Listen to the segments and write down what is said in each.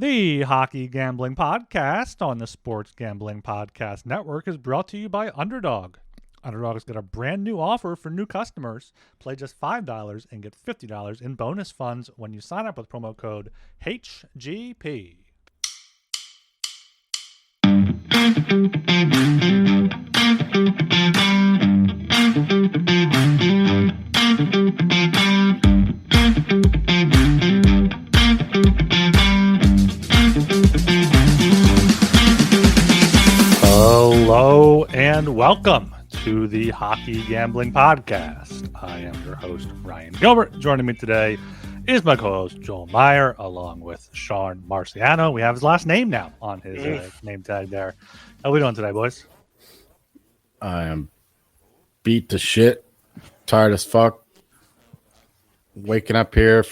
The Hockey Gambling Podcast on the Sports Gambling Podcast Network is brought to you by Underdog. Underdog has got a brand new offer for new customers. Play just $5 and get $50 in bonus funds when you sign up with promo code HGP. Hello and welcome to the Hockey Gambling Podcast. I am your host, Ryan Gilbert. Joining me today is my co-host, Joel Meyer, along with Sean Marciano. We have his last name now on his name tag there. How are we doing today, boys? I am beat to shit, tired as fuck. Waking up here,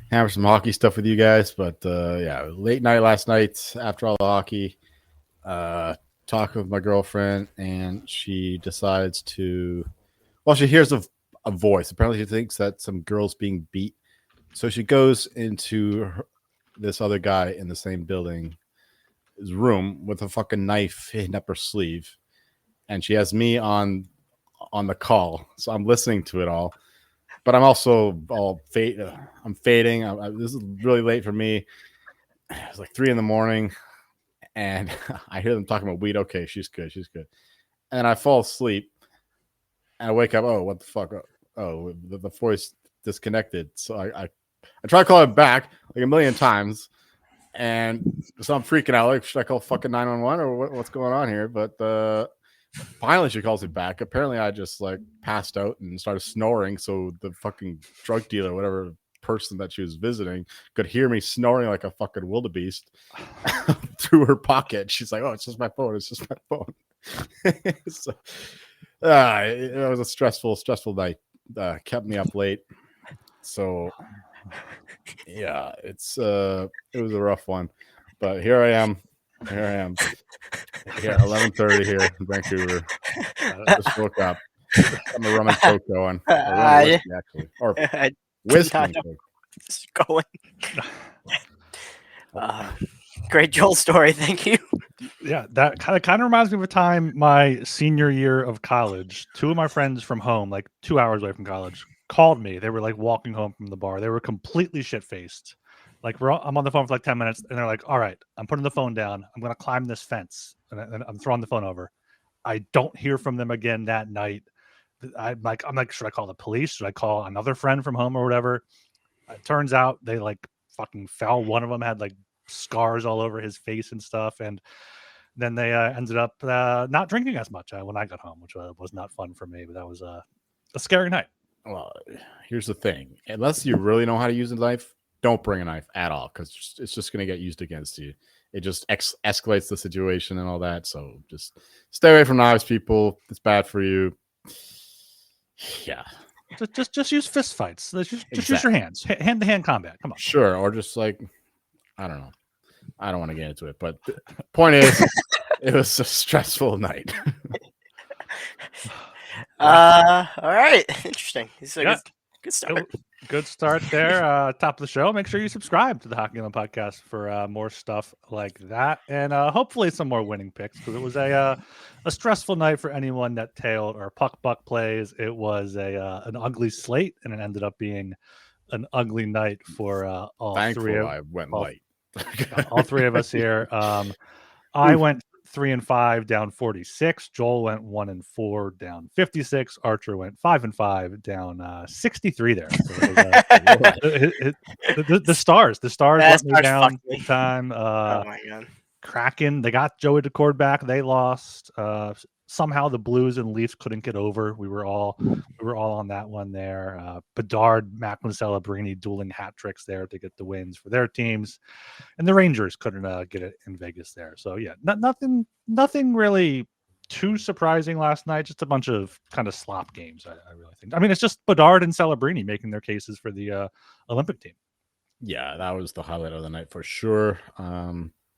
having some hockey stuff with you guys, but yeah, late night last night after all the hockey. Talking with my girlfriend, and she decides to. Well, she hears a voice. Apparently, she thinks that some girl's being beat, so she goes into this other guy in the same building, his room, with a fucking knife hidden up her sleeve, and she has me on the call, so I'm listening to it all. But I'm also all I'm fading. This is really late for me. It's like 3 a.m. And I hear them talking about weed. Okay, she's good. And I fall asleep, and I wake up. Oh, what the fuck? Oh, the voice disconnected. So I try to call it back like a million times, and so I'm freaking out. Like, should I call fucking 911 or what's going on here? But finally, she calls it back. Apparently, I just like passed out and started snoring. So the fucking drug dealer, whatever person that she was visiting, could hear me snoring like a fucking wildebeest through her pocket. She's like, "Oh, it's just my phone. It's just my phone." So, it was a stressful night. Kept me up late. So, yeah, it was a rough one. But here I am. Yeah, 11:30 here in Vancouver. Just woke up. I'm a rum and coke going. Or whiskey, actually. Or whiskey. Going. Great Joel story. Thank you. Yeah, that kind of reminds me of a time my senior year of college. 2 of my friends from home, like 2 hours away from college, called me. They were like walking home from the bar. They were completely shit-faced. Like I'm on the phone for like 10 minutes, and they're like, "All right, I'm putting the phone down. I'm going to climb this fence," and I'm throwing the phone over. I don't hear from them again that night. I'm like, should I call the police? Should I call another friend from home or whatever? It turns out they like fucking fell. One of them had like scars all over his face and stuff, and then they ended up not drinking as much when I got home, which was not fun for me. But that was a scary night. Well, here's the thing: unless you really know how to use a knife, don't bring a knife at all, because it's just going to get used against you. It just escalates the situation and all that. So just stay away from knives, people. It's bad for you. Yeah. Just use fist fights. Just use your hands. Hand-to-hand combat. Come on. Sure. Or just like, I don't know. I don't want to get into it. But the point is, it was a stressful night. All right. Interesting. This is a good start. Good start there. Top of the show. Make sure you subscribe to the Hockey Gambling Podcast for more stuff like that, and hopefully some more winning picks, because it was a stressful night for anyone that tailed or puck buck plays. It was an ugly slate, and it ended up being an ugly night for all three. I went light. All three of us here. I went 3-5 down 46. Joel went 1-4 down 56. Archer went 5-5 down 63 there. So the stars let me down big time. Oh my god. Kraken, they got Joey Decord back. They lost. Somehow the Blues and Leafs couldn't get over. We were all on that one there. Bedard, Macklin, Celebrini dueling hat tricks there to get the wins for their teams, and the Rangers couldn't get it in Vegas there. So yeah, nothing really too surprising last night. Just a bunch of kind of slop games. I really think. I mean, it's just Bedard and Celebrini making their cases for the Olympic team. Yeah, that was the highlight of the night for sure.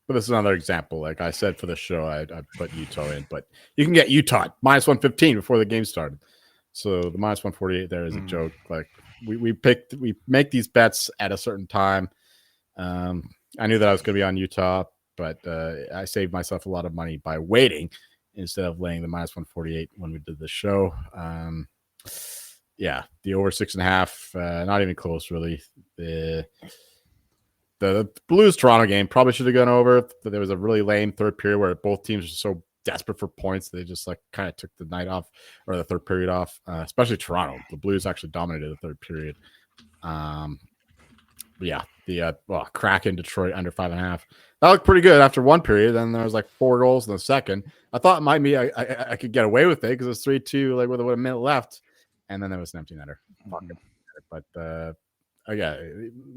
But this is another example. Like I said for the show, I put Utah in, but you can get Utah minus 115 before the game started. So the minus 148 there is a joke. Like we make these bets at a certain time. I knew that I was going to be on Utah, but I saved myself a lot of money by waiting instead of laying the minus 148 when we did the show. Yeah, the over 6.5, not even close, really. The Blues Toronto game probably should have gone over. There was a really lame third period where both teams were so desperate for points they just like kind of took the night off or the third period off. Especially Toronto, the Blues actually dominated the third period. Yeah, the Kraken Detroit under 5.5. That looked pretty good after one period. Then there was like 4 goals in the second. I thought it might be I could get away with it because it's 3-2 like with a minute left, and then there was an empty netter. But yeah,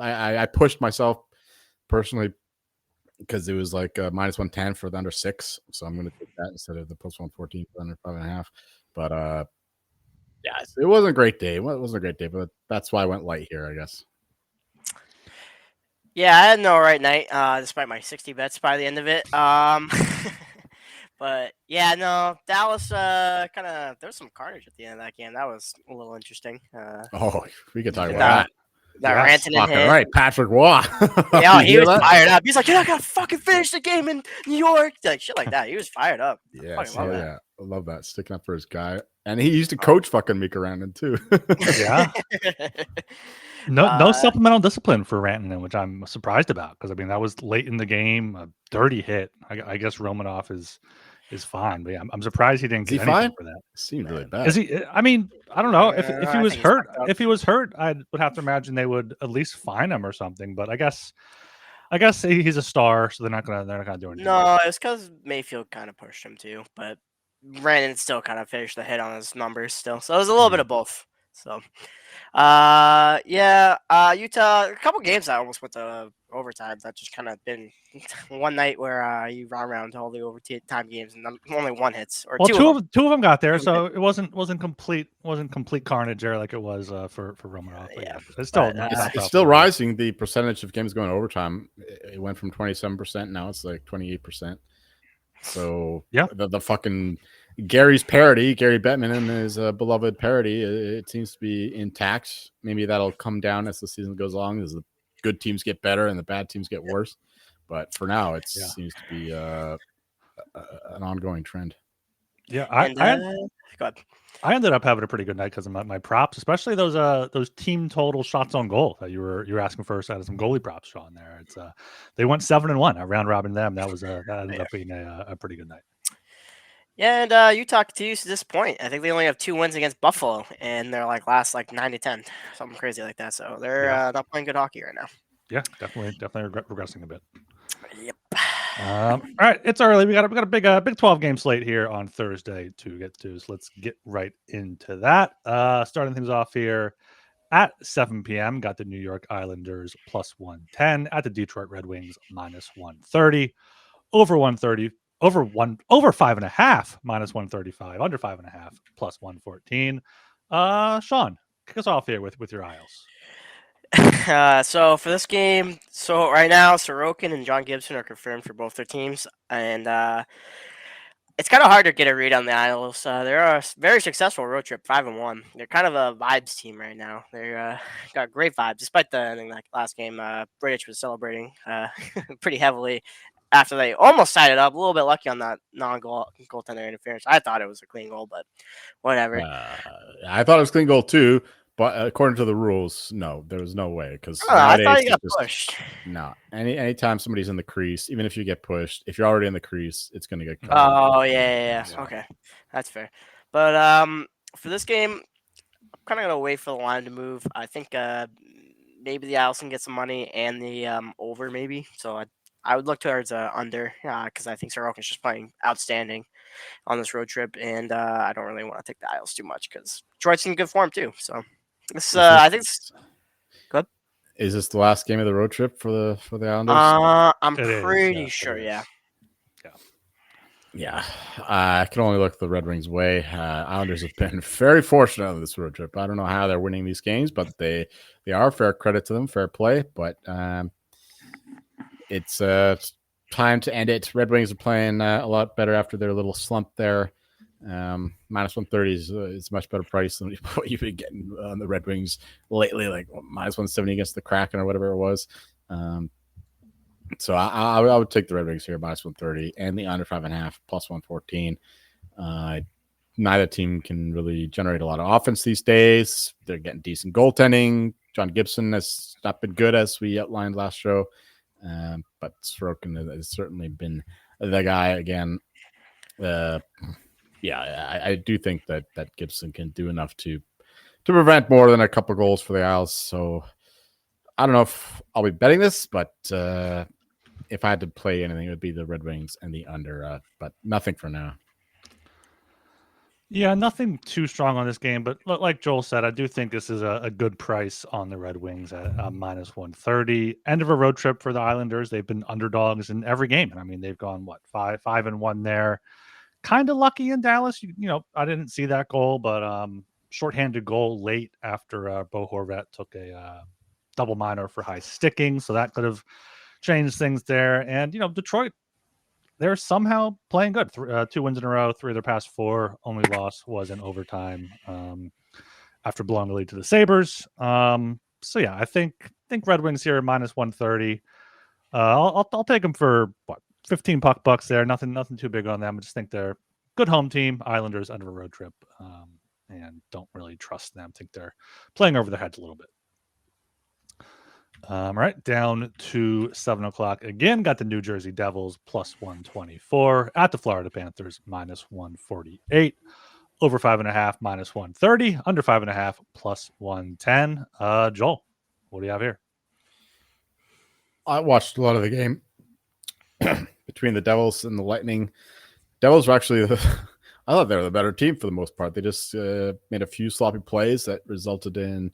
I pushed myself personally because it was like minus 110 for the under 6, so I'm going to take that instead of the plus 114 for under 5.5. But yeah, it wasn't a great day. Well, it wasn't a great day, but that's why I went light here, I guess. Yeah, I had no right night, despite my 60 bets by the end of it. But yeah, no, Dallas kind of there was some carnage at the end of that game. That was a little interesting. We could talk about that Rantanen hit. Right, Patrick Waugh. Yeah, he was fired up. He's like, "You're not gonna fucking finish the game in New York," like shit like that. He was fired up. Yeah, I love that, sticking up for his guy. And he used to coach fucking Mika Rantanen too. Yeah. No supplemental discipline for Rantanen, which I'm surprised about because I mean that was late in the game, a dirty hit. I guess Romanov is fine, but yeah, I'm surprised he didn't get anything for that. Seemed really bad. Is he? I mean, I don't know if he was hurt. If he was hurt, I would have to imagine they would at least fine him or something. But I guess he's a star, so they're not gonna do anything. No, it's because Mayfield kind of pushed him too, but Rantanen still kind of finished the hit on his numbers still. So it was a little bit of both. So, Utah, a couple games I almost went to overtime. That just kind of been one night where you run around to all the overtime games and only one hits or two of them got there, so it wasn't complete carnage there like it was for Romanov. Yeah, it's still rising. The percentage of games going overtime, it went from 27%. Now it's like 28%. So yeah, the fucking Gary's parody, Gary Bettman and his beloved parody, it seems to be intact. Maybe that'll come down as the season goes along, as the good teams get better and the bad teams get worse. But for now, it seems to be an ongoing trend. Yeah, I ended up having a pretty good night because of my props, especially those team total shots on goal that you were asking for. So I had some goalie props on there. It's they went 7-1. I round robin them. That was that ended up being a pretty good night. Yeah, and Utah continues to disappoint. I think they only have 2 wins against Buffalo, and they're like last 9-10, something crazy like that. So they're not playing good hockey right now. Yeah, definitely regressing a bit. Yep. All right, it's early. We got a big 12 game slate here on Thursday to get to. So let's get right into that. Starting things off here at 7 p.m. Got the New York Islanders plus 110 at the Detroit Red Wings minus 130, over 130. Over 5.5 minus 135, under 5.5 plus 114. Sean, kick us off here with your aisles. So for this game, right now Sorokin and John Gibson are confirmed for both their teams, and it's kind of hard to get a read on the Isles. They're a very successful road trip, 5-1. They're kind of a vibes team right now. They're got great vibes, despite the ending that last game. British was celebrating pretty heavily after they almost tied it up. A little bit lucky on that goaltender interference. I thought it was a clean goal, but whatever. I thought it was a clean goal too, but according to the rules, no, there was no way. Because I thought he got pushed. No, anytime somebody's in the crease, even if you get pushed, if you're already in the crease, it's going to get cut. Oh yeah. Okay, that's fair. But for this game, I'm kind of gonna wait for the line to move. I think maybe the Isles can get some money and the over maybe. So I would look towards under because I think Sorokin's just playing outstanding on this road trip, and I don't really want to take the Isles too much because Detroit's in good form too. So this I think it's good. Is this the last game of the road trip for the Islanders? I'm pretty sure. Yeah. Yeah, I can only look the Red Wings' way. Islanders have been very fortunate on this road trip. I don't know how they're winning these games, but they are. Fair credit to them, fair play. But it's time to end it. Red Wings are playing a lot better after their little slump there. Minus 130 is a much better price than what you've been getting on the Red Wings lately, like minus 170 against the Kraken or whatever it was. So I would take the Red Wings here minus 130 and the under 5.5 plus 114. Neither team can really generate a lot of offense these days. They're getting decent goaltending. John Gibson has not been good, as we outlined last show. But Sorokin has certainly been the guy again. I do think that Gibson can do enough to prevent more than a couple goals for the Isles. So I don't know if I'll be betting this, but if I had to play anything, it would be the Red Wings and the under, but nothing for now. Yeah, nothing too strong on this game, but like Joel said, I do think this is a good price on the Red Wings at minus 130. End of a road trip for the Islanders. They've been underdogs in every game. I mean, they've gone, 5-1 there. Kind of lucky in Dallas. I didn't see that goal, but shorthanded goal late after Bo Horvat took a double minor for high sticking. So that could have changed things there. And, Detroit, they're somehow playing good. 2 wins in a row, 3 of their past 4. Only loss was in overtime after blowing the lead to the Sabres. So yeah, I think Red Wings here minus 130. I'll take them for 15 bucks there. Nothing too big on them. I just think they're good home team. Islanders under a road trip, and don't really trust them. Think they're playing over their heads a little bit. All right, down to 7 o'clock again. Got the New Jersey Devils plus 124 at the Florida Panthers minus 148. Over 5.5 minus 130. Under 5.5 plus 110. Joel, what do you have here? I watched a lot of the game between the Devils and the Lightning. Devils were actually, I thought they were the better team for the most part. They just made a few sloppy plays that resulted in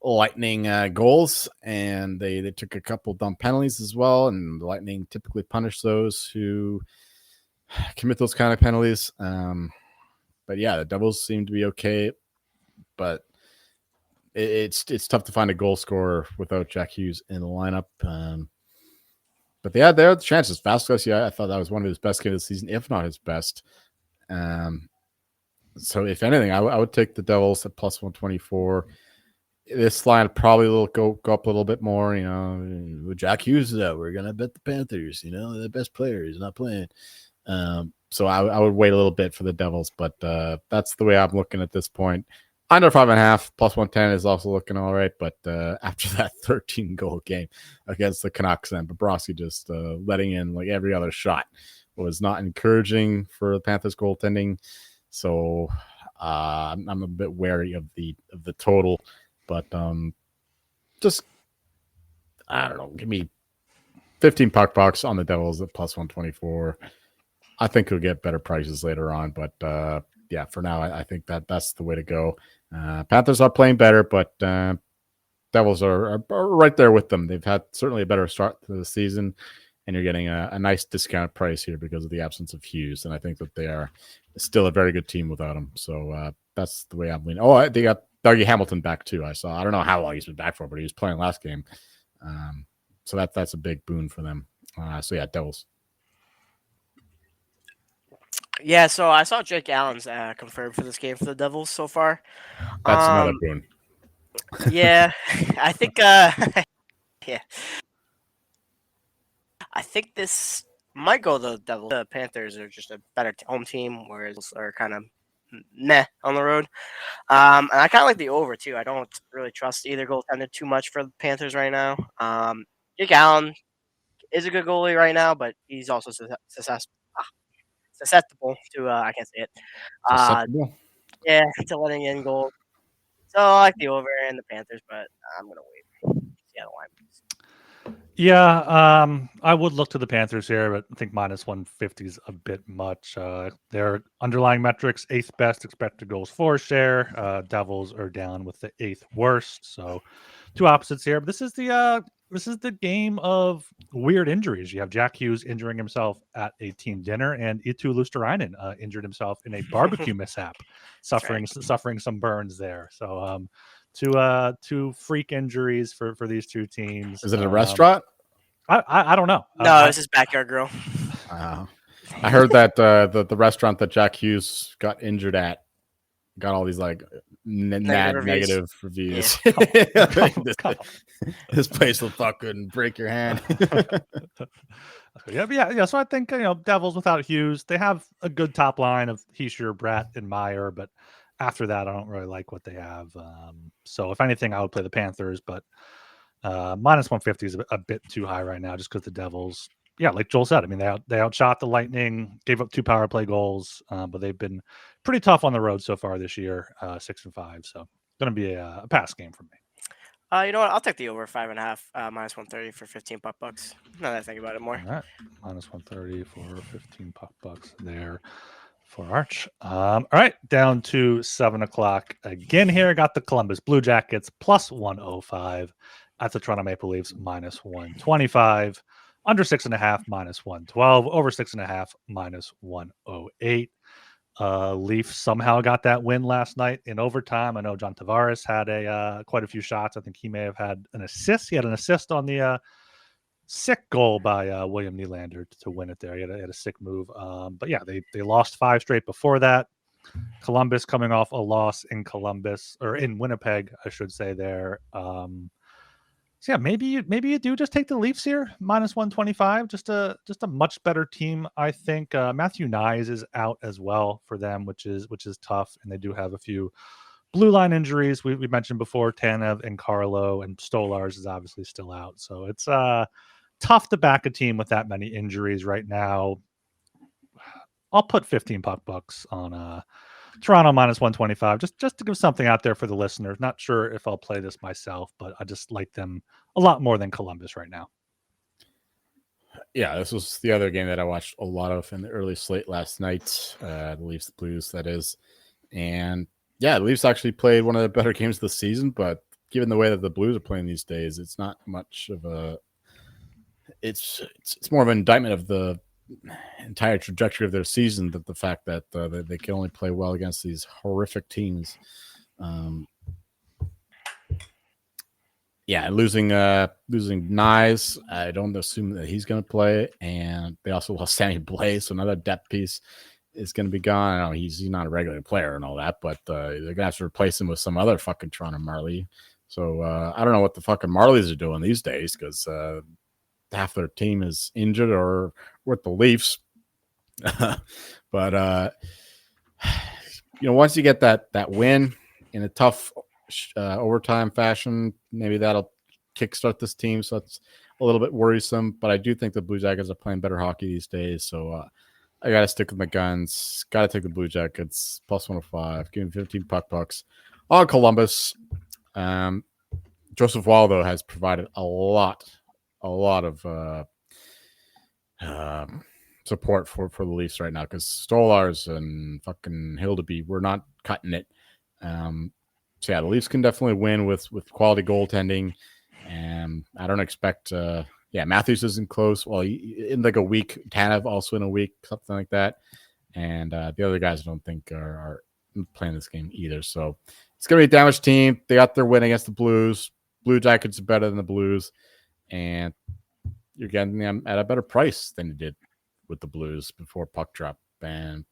Lightning goals, and they took a couple dumb penalties as well, and the Lightning typically punish those who commit those kind of penalties. But yeah, the Devils seem to be okay, but it's tough to find a goal scorer without Jack Hughes in the lineup. But yeah, there are the chances. Vasquez, I thought that was one of his best games of the season, if not his best. So if anything, I would take the Devils at plus 124. This line probably will go up a little bit more. With Jack Hughes is out, we're gonna bet the Panthers. The best player is not playing. So I would wait a little bit for the Devils, but that's the way I'm looking at this point. Under 5.5 plus 110 is also looking all right, but after that 13 goal game against the Canucks and Bobrovsky just letting in like every other shot was not encouraging for the Panthers goaltending. So I'm a bit wary of the total. But just, I don't know, give me 15 bucks on the Devils at plus 124. I think he'll get better prices later on. But, yeah, for now, I think that's the way to go. Panthers are playing better, but Devils are right there with them. They've had certainly a better start to the season, and you're getting a nice discount price here because of the absence of Hughes. And I think that they are still a very good team without him. So that's the way I'm leaning. Oh, they got Dougie Hamilton back too. I don't know how long he's been back for, but he was playing last game. So that's a big boon for them. So yeah, Devils. Yeah, so I saw Jake Allen's confirmed for this game for the Devils so far. That's another boon. Yeah, I think. Yeah, I think this might go the Devils. The Panthers are just a better home team, whereas they're kind of meh on the road. And I kind of like the over too. I don't really trust either goaltender too much for the Panthers right now. Jake Allen is a good goalie right now, but he's also susceptible to I can't say it. Yeah, to letting in goals. So I like the over and the Panthers, but I'm gonna wait. See how the line moves. Yeah, I would look to the Panthers here, but I think minus 150 is a bit much. Their underlying metrics, 8th best expected goals for share. Devils are down with the 8th worst. So 2 opposites here. But this is the game of weird injuries. You have Jack Hughes injuring himself at a team dinner, and Eetu Luosterainen injured himself in a barbecue mishap, suffering some burns there. So two freak injuries for these two teams. Is it a restaurant? I don't know. No, this is Backyard Grill. I heard that the restaurant that Jack Hughes got injured at got all these like Negative reviews. negative reviews. This place will fucking break your hand. Yeah. So I think Devils without Hughes, they have a good top line of Heischer, Bratt, and Meyer, but after that, I don't really like what they have. So if anything, I would play the Panthers, but minus 150 is a bit too high right now, just because the Devils. Yeah, like Joel said, I mean they outshot the Lightning, gave up 2 power play goals, but they've been pretty tough on the road so far this year, 6-5. So going to be a pass game for me. You know what? I'll take the over 5.5, minus 130 for 15 bucks. Now that I think about it more. All right, minus 130 for 15 bucks there for Arch. All right, down to 7 o'clock again here. Got the Columbus Blue Jackets plus 105 at the Toronto Maple Leafs minus 125. Under 6.5 minus 112. Over 6.5 minus 108. Leafs somehow got that win last night in overtime. I know John Tavares had quite a few shots. I think he may have had an assist. He had an assist on the sick goal by William Nylander to win it there. He had a sick move. But yeah, they lost 5 straight before that. Columbus coming off a loss in Winnipeg, I should say there. So yeah, maybe you do just take the Leafs here, minus 125. Just a much better team, I think. Matthew Nyes is out as well for them, which is tough, and they do have a few blue line injuries. We mentioned before, Tanev and Carlo, and Stolarz is obviously still out. So it's tough to back a team with that many injuries right now. I'll put 15 bucks on Toronto minus 125, just to give something out there for the listeners. Not sure if I'll play this myself, but I just like them a lot more than Columbus right now. Yeah, this was the other game that I watched a lot of in the early slate last night. The Leafs Blues, that is. And yeah, the Leafs actually played one of the better games of the season, but given the way that the Blues are playing these days, it's not much of a it's more of an indictment of the entire trajectory of their season, that the fact that they can only play well against these horrific teams. Losing Nyes, I don't assume that he's going to play, and they also lost Sammy Blais, so another depth piece is going to be gone. I know he's not a regular player and all that, but they're going to have to replace him with some other fucking Toronto Marley. So I don't know what the fucking Marlies are doing these days, because half their team is injured or with the Leafs. But once you get that win in a tough overtime fashion, maybe that'll kickstart this team. So that's a little bit worrisome. But I do think the Blue Jackets are playing better hockey these days. So I got to stick with my guns. Got to take the Blue Jackets plus 105. Give me 15 bucks on Columbus. Joseph Waldo has provided a lot of support for the Leafs right now, because Stolarz and fucking Hildeby, we're not cutting it. So yeah, the Leafs can definitely win with quality goaltending, and I don't expect. Matthews isn't close. Well, in like a week, Tanev also in a week, something like that, and the other guys I don't think are playing this game either. So it's gonna be a damaged team. They got their win against the Blues. Blue Jackets are better than the Blues, and you're getting them at a better price than you did with the Blues before puck drop. And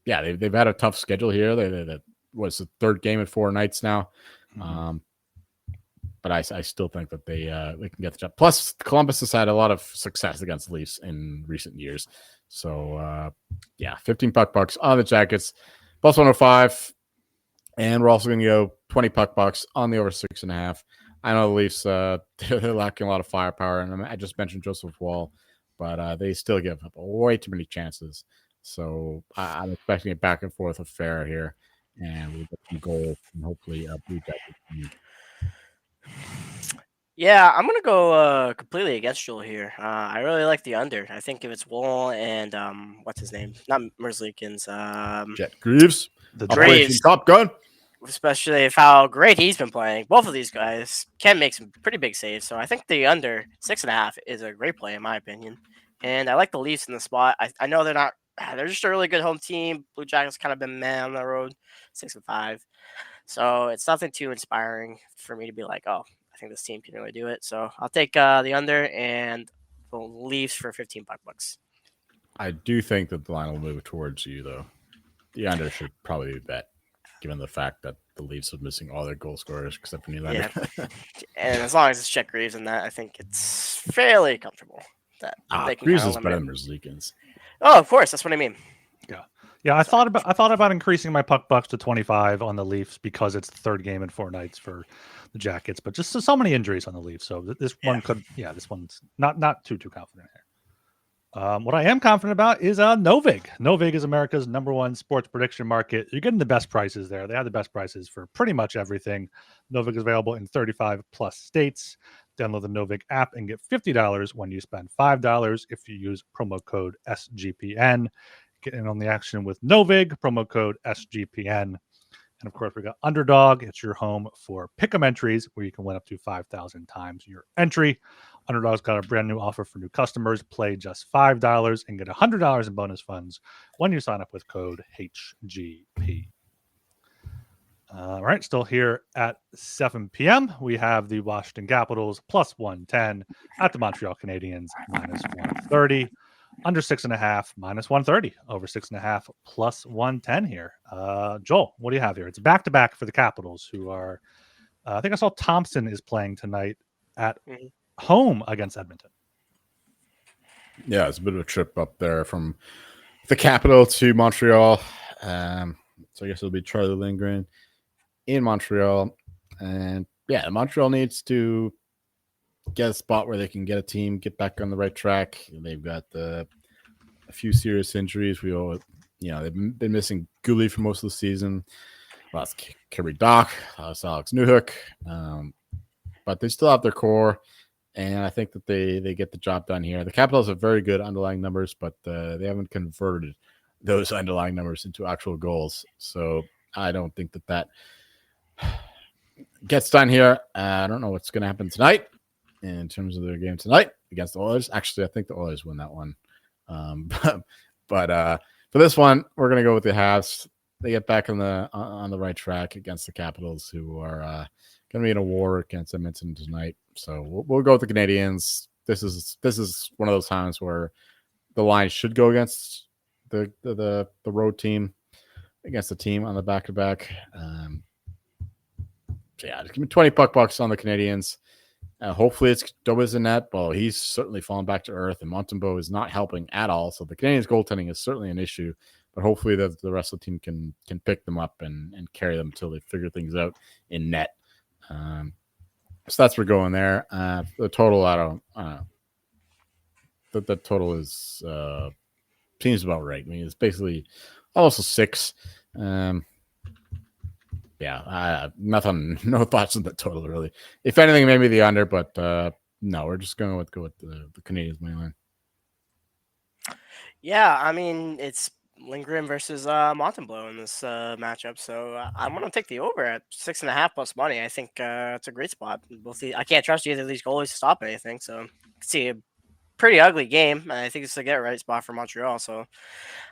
yeah, they've had a tough schedule here. That was the third game in 4 nights now. Mm-hmm. But I still think that they can get the job. Plus, Columbus has had a lot of success against the Leafs in recent years. So 15 bucks on the Jackets, plus 105. And we're also going to go 20 bucks on the over 6.5. I know the Leafs, they're lacking a lot of firepower, and I just mentioned Joseph Wall, but they still give up way too many chances. So I'm expecting a back and forth affair here, and we'll get some goals, and hopefully Blue Jackets. Yeah, I'm gonna go completely against Joel here. I really like the under. I think if it's Wall and what's his name? Not Merzlikins. Jet Greaves, the Greaves. Top Gun. Especially if how great he's been playing. Both of these guys can make some pretty big saves. So I think the under 6.5 is a great play in my opinion. And I like the Leafs in the spot. I know they're just a really good home team. Blue Jackets kind of been man on the road, 6-5. So it's nothing too inspiring for me to be like, oh, I think this team can really do it. So I'll take the under and the Leafs for 15 bucks. I do think that the line will move towards you, though. The under should probably be bet. given the fact that the Leafs are missing all their goal scorers except for Nylander. Yeah. And as long as it's Chet Reeves in that, I think it's fairly comfortable that they can Greaves kind of is better than limit. Merzlikins. Oh, of course, that's what I mean. Yeah. I thought about increasing my puck bucks to 25 on the Leafs because it's the third game in 4 nights for the Jackets, but just so many injuries on the Leafs. So this one this one's not too confident here. What I am confident about is Novig. Novig is America's #1 sports prediction market. You're getting the best prices there. They have the best prices for pretty much everything. Novig is available in 35 plus states. Download the Novig app and get $50 when you spend $5 if you use promo code SGPN. Get in on the action with Novig, promo code SGPN. And of course, we got Underdog. It's your home for pick'em entries where you can win up to 5,000 times your entry. Underdog's got a brand new offer for new customers. Play just $5 and get $100 in bonus funds when you sign up with code HGP. All right, still here at 7 p.m. We have the Washington Capitals plus 110 at the Montreal Canadiens minus 130. Under 6.5 minus 130. Over 6.5 plus 110 here. Joel, what do you have here? It's back-to-back for the Capitals, who are I think I saw Thompson is playing tonight at home against Edmonton. Yeah, it's a bit of a trip up there from the capital to Montreal. So I guess it'll be Charlie Lindgren in Montreal. And yeah, Montreal needs to get a spot where they can get a team, get back on the right track. They've got a few serious injuries. They've been missing Goulet for most of the season. Lost Kerry Dock, lost Alex Newhook. But they still have their core. And I think that they get the job done here. The Capitals have very good underlying numbers, but they haven't converted those underlying numbers into actual goals. So I don't think that gets done here. I don't know what's going to happen tonight in terms of their game tonight against the Oilers. Actually, I think the Oilers win that one. But for this one, we're going to go with the Habs. They get back on the right track against the Capitals, who are going to be in a war against Edmonton tonight. So we'll go with the Canadiens. This is one of those times where the line should go against the road team, against the team on the back-to-back. So yeah, just give me 20 puck bucks on the Canadiens. Hopefully it's Dobas in net. Well, he's certainly fallen back to earth, and Montembeault is not helping at all. So the Canadiens' goaltending is certainly an issue. But hopefully the rest of the team can pick them up and carry them until they figure things out in net. So that's where we're going there. The total, I don't know. The total is seems about right. I mean, it's basically almost a 6. No thoughts on the total really. If anything, maybe the under, but no, we're just going to go with the Canadiens money line. Yeah, I mean it's Lindgren versus Montembeault in this matchup, so I'm going to take the over at 6.5 plus money. I think it's a great spot. I can't trust either of these goalies to stop anything, so see a pretty ugly game. I think it's a get right spot for Montreal. So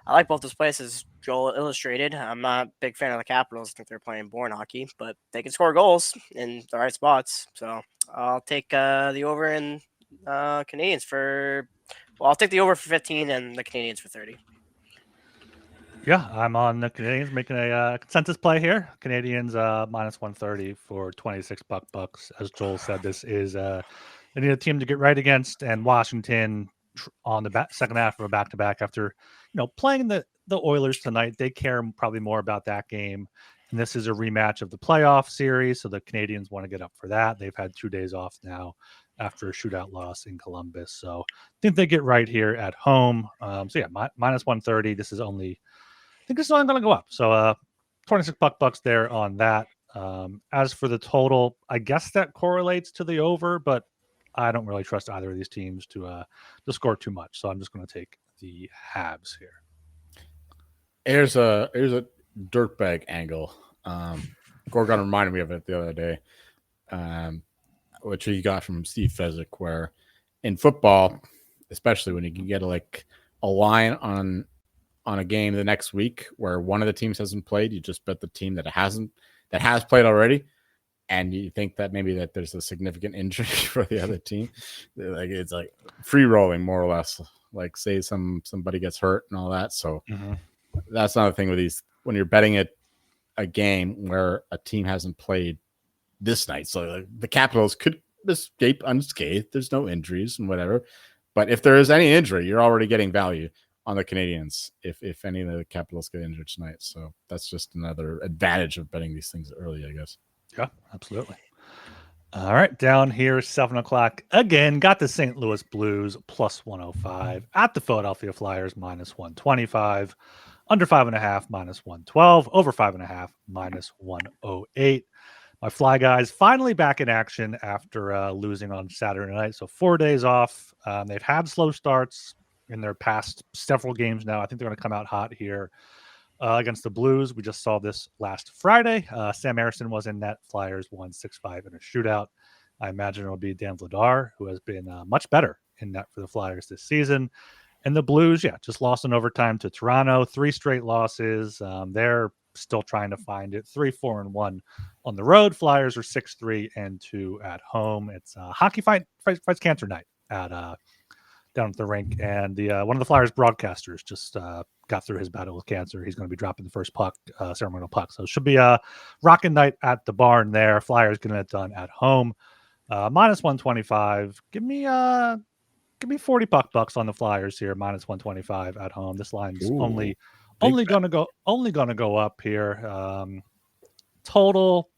I like both those places. Joel illustrated. I'm not a big fan of the Capitals. I think they're playing boring hockey, but they can score goals in the right spots. So I'll take the over in Canadiens I'll take the over for 15 and the Canadiens for 30. Yeah, I'm on the Canadiens making a consensus play here. Canadiens minus 130 for 26 bucks. As Joel said, this is they need a team to get right against, and Washington on the second half of a back-to-back after playing the Oilers tonight. They care probably more about that game, and this is a rematch of the playoff series, so the Canadiens want to get up for that. They've had 2 days off now after a shootout loss in Columbus, so I think they get right here at home. So yeah, minus 130. This is only going to go up. So 26 bucks there on that. As for the total, I guess that correlates to the over, but I don't really trust either of these teams to score too much. So I'm just going to take the Habs here. Here's a dirtbag angle. Gorgon reminded me of it the other day, which he got from Steve Fezzik, where in football, especially when you can get a line on a game the next week where one of the teams hasn't played, you just bet the team that has played already, and you think that maybe that there's a significant injury for the other team. It's like free rolling more or less. Like say somebody gets hurt and all that. So that's another thing with these when you're betting it a game where a team hasn't played this night. So the Capitals could escape unscathed. There's no injuries and whatever. But if there is any injury, you're already getting value on the Canadians if any of the Capitals get injured tonight. So that's just another advantage of betting these things early, I guess. Yeah, absolutely. All right, down here, 7 o'clock. Again, got the St. Louis Blues plus 105 at the Philadelphia Flyers minus 125. Under 5.5 minus 112. Over 5.5 minus 108. My Fly guys finally back in action after losing on Saturday night. So 4 days off. They've had slow starts in their past several games now. I think they're going to come out hot here against the Blues. We just saw this last Friday. Sam Harrison was in net. Flyers won 6-5 in a shootout. I imagine it'll be Dan Vladar, who has been much better in net for the Flyers this season. And the Blues, just lost in overtime to Toronto. 3 straight losses. They're still trying to find it. 3-4-1 on the road. Flyers are 6-3-2 at home. It's hockey fights cancer night at down at the rink, and the one of the Flyers broadcasters just got through his battle with cancer. He's going to be dropping the first puck, ceremonial puck. So it should be a rocking night at the barn there. Flyers getting it done at home. Minus 125. Give me 40 bucks on the Flyers here. Minus 125 at home. This line's only going to go up here. Total.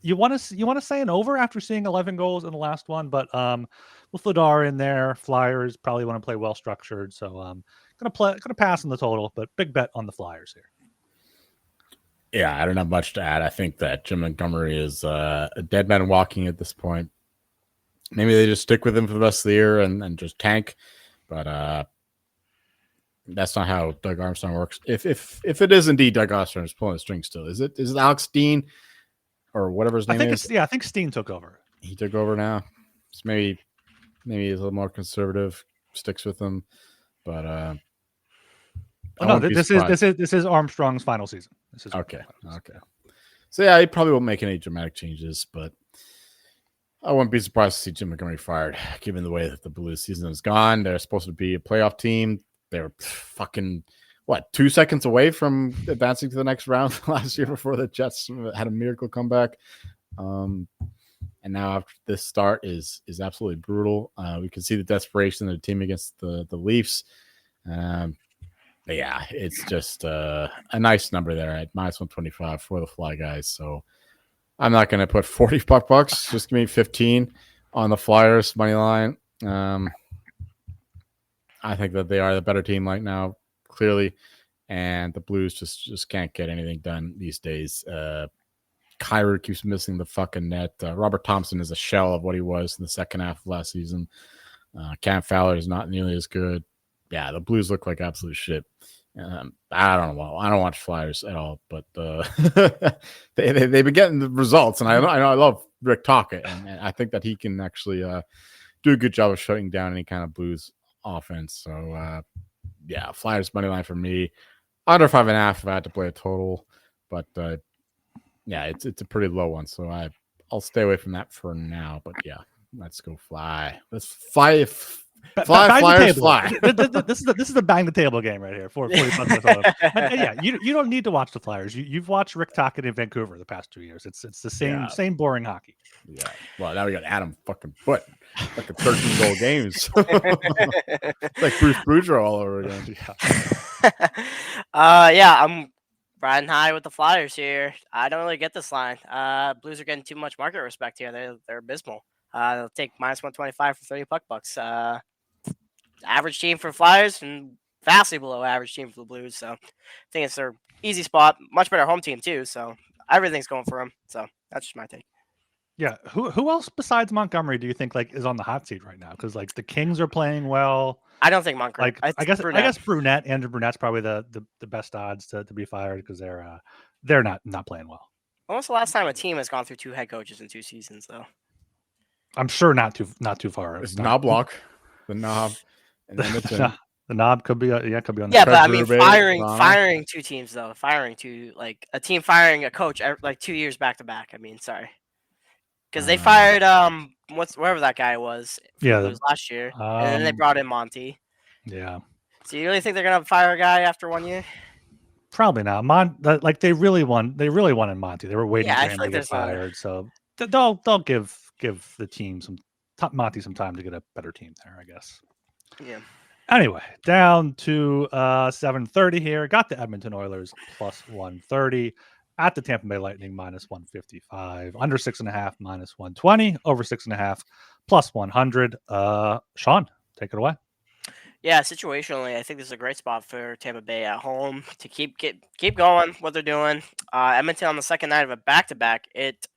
You want to say an over after seeing 11 goals in the last one, but with Vladar in there, Flyers probably want to play well structured. So gonna pass on the total, but big bet on the Flyers here. Yeah, I don't have much to add. I think that Jim Montgomery is a dead man walking at this point. Maybe they just stick with him for the rest of the year and just tank, but that's not how Doug Armstrong works. If it is indeed Doug Armstrong is pulling the strings still, is it Alex Steen or whatever his name is? I think Steen took over. He took over now. So maybe he's a little more conservative, sticks with him, but this is Armstrong's final season. This is okay. So yeah, he probably won't make any dramatic changes, but I wouldn't be surprised to see Jim Montgomery fired, given the way that the Blues season has gone. They're supposed to be a playoff team. They were fucking 2 seconds away from advancing to the next round last year before the Jets had a miracle comeback. And now after this start is absolutely brutal. We can see the desperation of the team against the Leafs. But yeah, it's just a nice number there at minus 125 for the Fly guys. So I'm not going to put 40 bucks. Just give me 15 on the Flyers money line. I think that they are the better team right now, clearly, and the Blues just can't get anything done these days. Kyler keeps missing the fucking net. Robert Thompson is a shell of what he was in the second half of last season. Cam Fowler is not nearly as good. Yeah, the Blues look like absolute shit. I don't know. I don't watch Flyers at all, but they've been getting the results, and I love Rick Tocchet, and I think that he can actually do a good job of shutting down any kind of Blues offense. So yeah, Flyers money line for me. Under 5.5 if I had to play a total, but yeah, it's a pretty low one, so I'll stay away from that for now. But yeah, let's go Fly. Let's fly. Flyers fly. This is a bang the table game right here. 40 bucks. And yeah, you don't need to watch the Flyers. You've watched Rick Tocchet in Vancouver the past 2 years. It's the same boring hockey. Yeah. Well, now we got Adam fucking Foote. Like a 13-goal games. It's like Bruce Boudreau all over again. Yeah, I'm riding high with the Flyers here. I don't really get this line. Blues are getting too much market respect here. They're abysmal. They'll take minus 125 for 30 bucks. Average team for Flyers and vastly below average team for the Blues. So I think it's their easy spot. Much better home team too. So everything's going for them. So that's just my take. Yeah. Who else besides Montgomery do you think is on the hot seat right now? Because the Kings are playing well. I don't think Montgomery. I guess Brunette. Andrew Brunette's probably the best odds to be fired because they're not playing well. When was the last time a team has gone through 2 head coaches in 2 seasons though? I'm sure not too far. It's Knobloch, the Knob, and the Knob could be on. Yeah, but I mean, firing 2 teams though, firing 2 a team firing a coach 2 years back to back. I mean, sorry, because they fired wherever that guy was. Last year, and then they brought in Monty. Yeah. So you really think they're gonna fire a guy after 1 year? Probably not. Like they really won. They really wanted Monty. They were waiting Yeah, for I him feel to like get there's fired. So they'll give the team Monty some time to get a better team there, I guess. yeah. Anyway, down to 7:30 here. Got the Edmonton Oilers plus 130 at the Tampa Bay Lightning minus 155. Under 6.5 minus 120. Over 6.5 plus 100. Sean, take it away. Yeah, situationally, I think this is a great spot for Tampa Bay at home to keep going what they're doing. Edmonton on the second night of a back-to-back. No, it's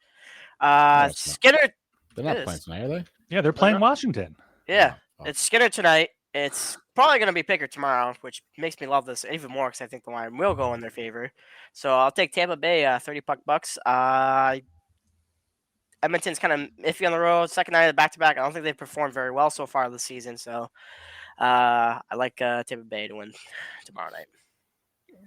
not. Skinner. They're It not playing is. tonight, are they? Yeah, they're playing Washington. Yeah, Oh. it's Skinner tonight. It's probably going to be Pickard tomorrow, which makes me love this even more because I think the line will go in their favor. So I'll take Tampa Bay, $30 bucks. Edmonton's kind of iffy on the road. Second night of the back-to-back. I don't think they've performed very well so far this season. So I like Tampa Bay to win tomorrow night.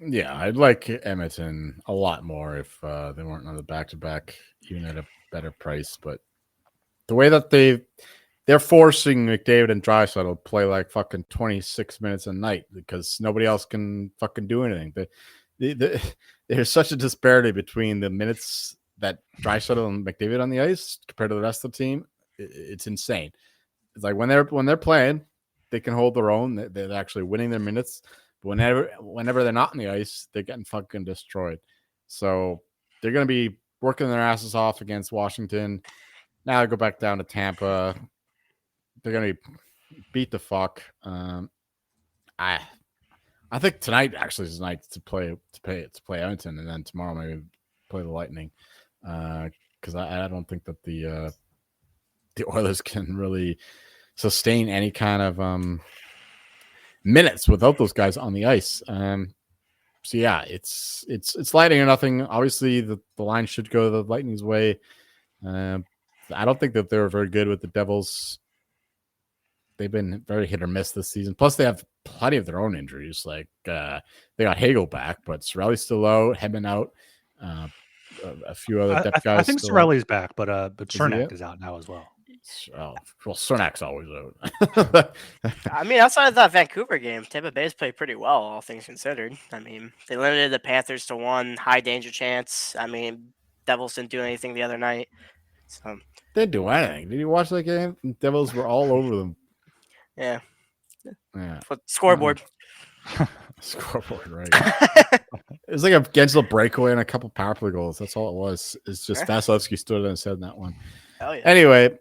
Yeah, I'd like Edmonton a lot more if they weren't on the back-to-back, even at a better price. But the way that they're forcing McDavid and Draisaitl to play like fucking 26 minutes a night because nobody else can fucking do anything. There's such a disparity between the minutes that Draisaitl and McDavid on the ice compared to the rest of the team. It's insane. It's like when they're playing, they can hold their own. They're actually winning their minutes. But whenever they're not on the ice, they're getting fucking destroyed. So they're going to be working their asses off against Washington. Now I go back down to Tampa. They're going to beat the fuck. I think tonight actually is the night to play Edmonton, and then tomorrow maybe play the Lightning. Because I don't think that the Oilers can really sustain any kind of minutes without those guys on the ice. So yeah, it's Lightning or nothing. Obviously, the line should go the Lightning's way. I don't think that they're very good with the Devils. They've been very hit or miss this season. Plus, they have plenty of their own injuries. Like they got Hagel back, but Cirelli's still out, Hedman out. A few other depth guys. I think Cirelli's back, but Cernak is out now as well. Well, Cernak's always out. I mean, outside of that Vancouver game, Tampa Bay's played pretty well, all things considered. I mean, they limited the Panthers to one high danger chance. I mean, Devils didn't do anything the other night. So they didn't do anything. Did you watch that game? The Devils were all over them. Yeah. Yeah. Scoreboard. Scoreboard, right. It was like a Gensel breakaway and a couple power play goals. That's all it was. It's just Vasilevsky stood and said in that one. Hell yeah. Anyway,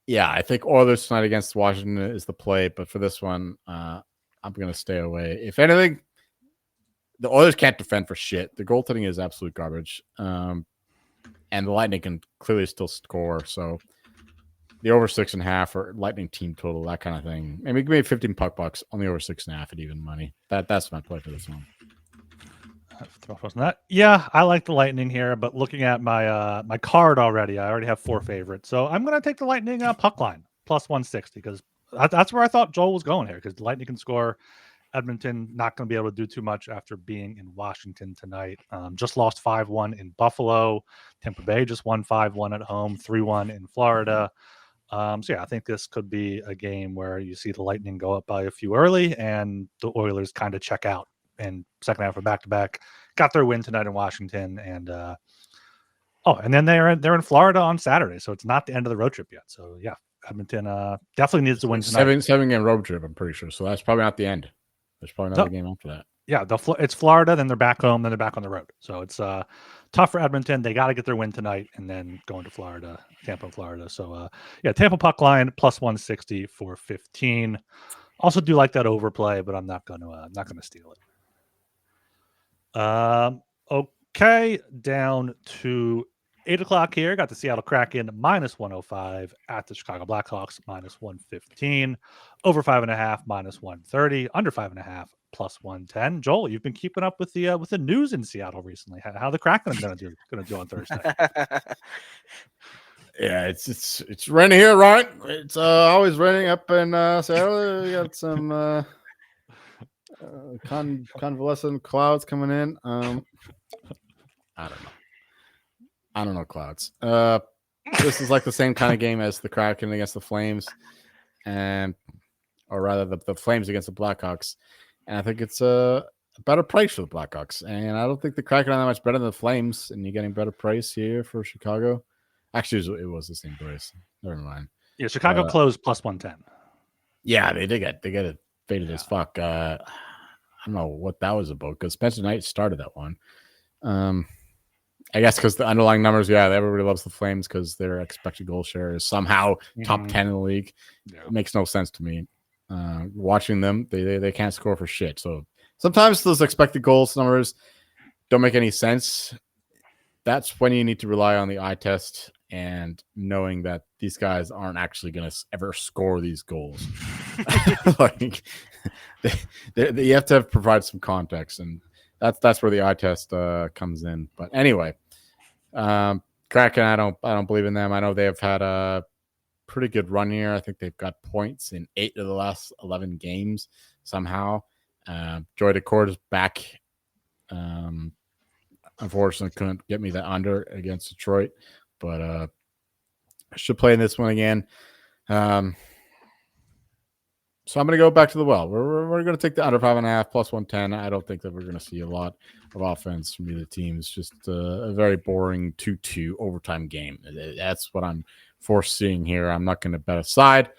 yeah, I think Oilers tonight against Washington is the play, but for this one, I'm going to stay away. If anything, the Oilers can't defend for shit. The goaltending is absolute garbage, and the Lightning can clearly still score. So the over 6.5 or Lightning team total, that kind of thing. Maybe give me 15 puck bucks on the over 6.5 at even money. That's my play for this one. Yeah, I like the Lightning here, but looking at my my card already, I already have 4 favorites. So I'm going to take the Lightning puck line plus 160 because that's where I thought Joel was going here because the Lightning can score. Edmonton not going to be able to do too much after being in Washington tonight. Just lost 5-1 in Buffalo. Tampa Bay just won 5-1 at home, 3-1 in Florida. So yeah, I think this could be a game where you see the Lightning go up by a few early and the Oilers kind of check out. And second half of back-to-back, got their win tonight in Washington, and and then they're in Florida on Saturday, so it's not the end of the road trip yet. So yeah, Edmonton definitely needs to win tonight. Seven game road trip, I'm pretty sure. So that's probably not the end. There's probably another game after that. Yeah, it's Florida, then they're back home, then they're back on the road. So it's tough for Edmonton. They got to get their win tonight, and then going to Florida, Tampa, and Florida. So yeah, Tampa puck line plus 160 for 15. Also do like that overplay, but I'm not gonna steal it. Okay, down to 8 o'clock here. Got the Seattle Kraken minus 105 at the Chicago Blackhawks minus 115. Over 5.5 minus 130. Under 5.5 plus 110. Joel, you've been keeping up with the news in Seattle recently. How the Kraken gonna do on Thursday? Yeah, it's raining here, right? It's always raining up in Seattle. We got some convalescent clouds coming in. I don't know clouds. This is like the same kind of game as the Kraken against the Flames, or rather the Flames against the Blackhawks. And I think it's a better price for the Blackhawks, and I don't think the Kraken are that much better than the Flames. And you're getting better price here for Chicago. Actually, it was the same price. Never mind. Yeah, Chicago closed plus 110. Yeah, they get it faded as fuck. I don't know what that was about because Spencer Knight started that one. I guess because the underlying numbers, everybody loves the Flames because their expected goal share is somehow top 10 in the league. Yeah. It makes no sense to me. Watching them, they can't score for shit. So sometimes those expected goals numbers don't make any sense. That's when you need to rely on the eye test and knowing that these guys aren't actually going to ever score these goals. Like you have to provide some context, and that's where the eye test comes in. But anyway, Kraken, I don't believe in them. I know they've had a pretty good run here. I think they've got points in 8 of the last 11 games somehow. Joy Decord is back. Unfortunately, couldn't get me the under against Detroit, but I should play in this one again. So I'm going to go back to the well. We're going to take the under 5.5 plus 110. I don't think that we're going to see a lot of offense from either team. It's just a very boring 2-2 overtime game. That's what I'm foreseeing here. I'm not going to bet a side,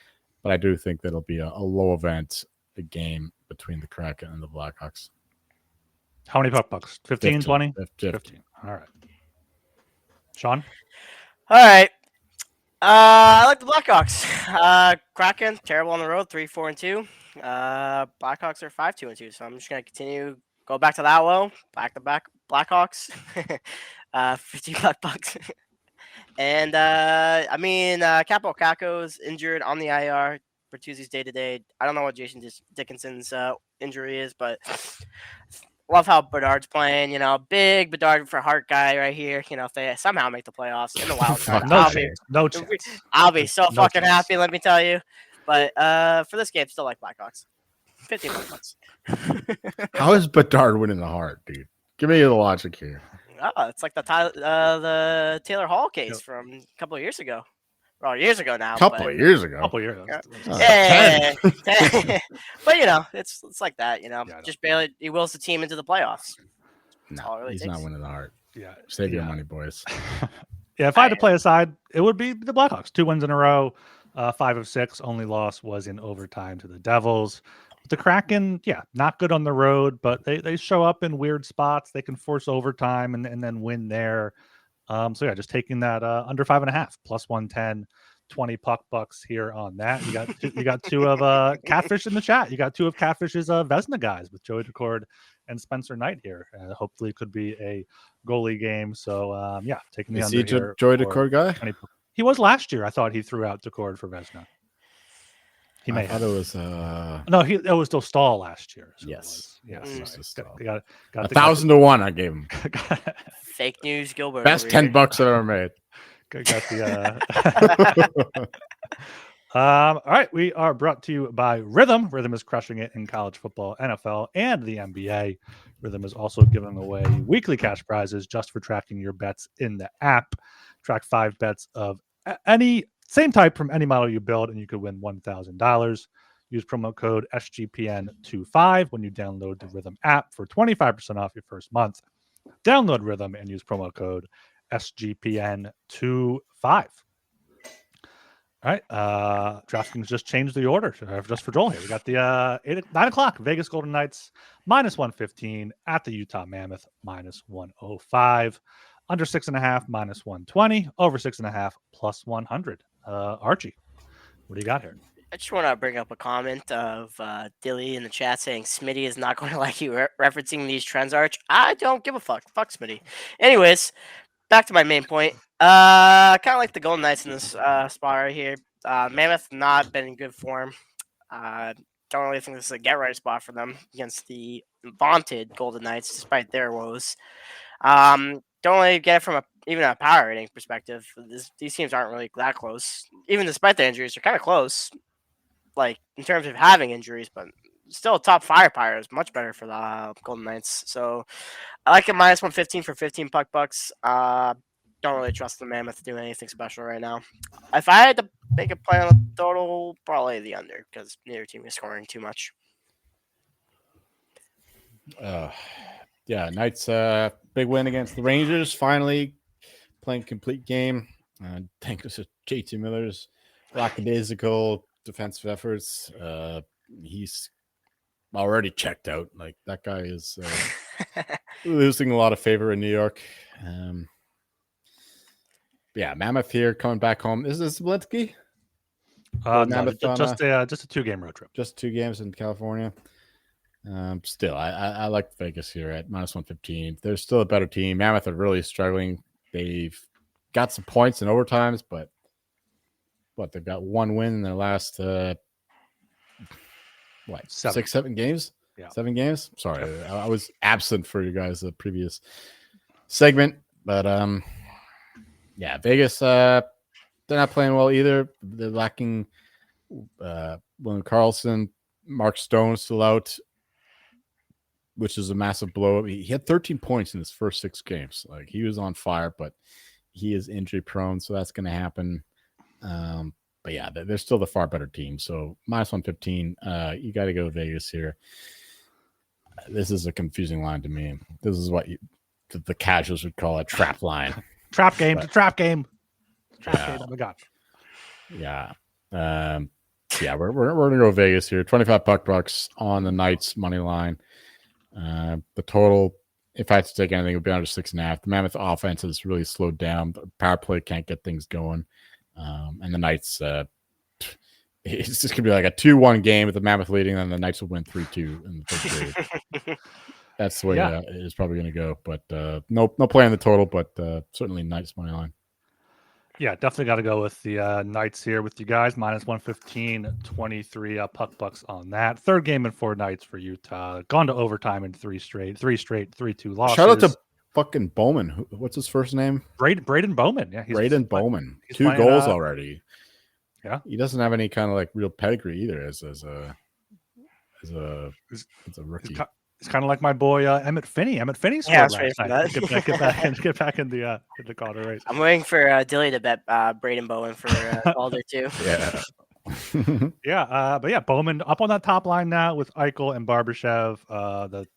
but I do think that it'll be a low event, a game between the Kraken and the Blackhawks. How many bucks? 15, 20? 15. All right. Sean? All right. I like the Blackhawks. Kraken, terrible on the road, 3-4-2. Blackhawks are 5-2-2. So I'm just gonna continue, go back to that well, back to back Blackhawks. 50 bucks. And Capo Caco's injured on the IR. Bertuzzi's day to day. I don't know what Jason Dickinson's injury is, but love how Bedard's playing. Big Bedard for Hart guy right here. If they somehow make the playoffs in the wild card, no chance. I'll be so fucking happy. Let me tell you. But for this game, still like Blackhawks. 15 bucks. How is Bedard winning the Hart, dude? Give me the logic here. Oh, it's like the Taylor Hall case from a couple of years ago. Well, years ago now. Couple of years ago. Yeah. But it's like that. Just barely he wills the team into the playoffs. No, he's not winning the Hart. Yeah, save your money, boys. If I had to play a side, it would be the Blackhawks. 2 wins in a row, 5 of 6. Only loss was in overtime to the Devils. The Kraken, not good on the road, but they show up in weird spots. They can force overtime and then win there. Just taking that under 5.5 plus 110, 20 bucks here on that. You got two of Catfish in the chat. You got 2 of Catfish's Vesna guys with Joey Decord and Spencer Knight here. Hopefully, it could be a goalie game. So taking the under here. Joey Decord guy. He was last year. I thought he threw out Decord for Vesna. I thought it was no. It was still Stahl last year. So yes. Got 1,000 to 1. I gave him. Fake news, Gilbert. Best $10 I've ever made. All right, we are brought to you by Rhythm. Rhythm is crushing it in college football, NFL, and the NBA. Rhythm is also giving away weekly cash prizes just for tracking your bets in the app. Track 5 bets of any same type from any model you build, and you could win $1,000. Use promo code SGPN25 when you download the Rhythm app for 25% off your first month. Download Rhythm and use promo code SGPN25. All right. DraftKings just changed the order just for Joel here. We got the 9 o'clock Vegas Golden Knights minus 115 at the Utah Mammoth minus 105. Under 6.5 minus 120. Over 6.5 plus 100. Archie, what do you got here? I just want to bring up a comment of Dilly in the chat saying Smitty is not going to like you referencing these trends, Arch. I don't give a fuck. Fuck Smitty. Anyways, back to my main point. Kind of like the Golden Knights in this spot right here. Mammoth not been in good form. Don't really think this is a get-right spot for them against the vaunted Golden Knights, despite their woes. Don't really get it from even a power rating perspective. These teams aren't really that close. Even despite the injuries, they're kind of close. Like, in terms of having injuries, but still top firepower is much better for the Golden Knights. So I like it minus 115 for 15 bucks. Don't really trust the Mammoth doing anything special right now. If I had to make a play on the total, probably the under, because neither team is scoring too much. Yeah, Knights big win against the Rangers. Finally playing complete game. Thanks to JT Miller's lackadaisical defensive efforts. He's already checked out. Like that guy is losing a lot of favor in New York. Yeah, Mammoth here coming back home. Is this Zielinski? No, Mammoth just a 2-game road trip. Just 2 games in California. Still, I like Vegas here at -115. They're still a better team. Mammoth are really struggling. They've got some points in overtimes, but they've got 1 win in their last 7 games? Yeah. 7 games? Sorry, I was absent for you guys the previous segment, but yeah, Vegas they're not playing well either. They're lacking William Karlsson, Mark Stone still out, which is a massive blow. He had 13 points in his first 6 games. Like he was on fire, but he is injury prone, so that's going to happen. But yeah, they're still the far better team. So -115, you got to go Vegas here. This is a confusing line to me. This is what the casuals would call a trap line. Trap game. Trap game. Oh my god. Yeah. Yeah, we're gonna go Vegas here. 25 bucks on the Knights money line. The total, if I had to take anything, it would be under 6.5. The Mammoth offense has really slowed down. The power play can't get things going. And the Knights, it's just gonna be like a 2-1 game with the Mammoth leading, and the Knights will win 3-2 in the first period. That's the way it's probably gonna go. But no play on the total, but certainly Knights money line. Yeah, definitely got to go with the Knights here with you guys. -115, 23 puck bucks on that. Third game in 4 nights for Utah. Gone to overtime in 3 straight, 3-2 losses. Shout out to fucking Bowman. What's his first name? Braden Bowman. Yeah, Braden Bowman. 2 goals already. Yeah, he doesn't have any kind of like real pedigree either as a rookie. It's kind of like my boy Emmett Finney. Emmett Finney scored last night. Get back in the Calder race. I'm waiting for Dilly to bet Braden Bowen for Calder too. Yeah. But yeah, Bowman up on that top line now with Eichel and Barbashev.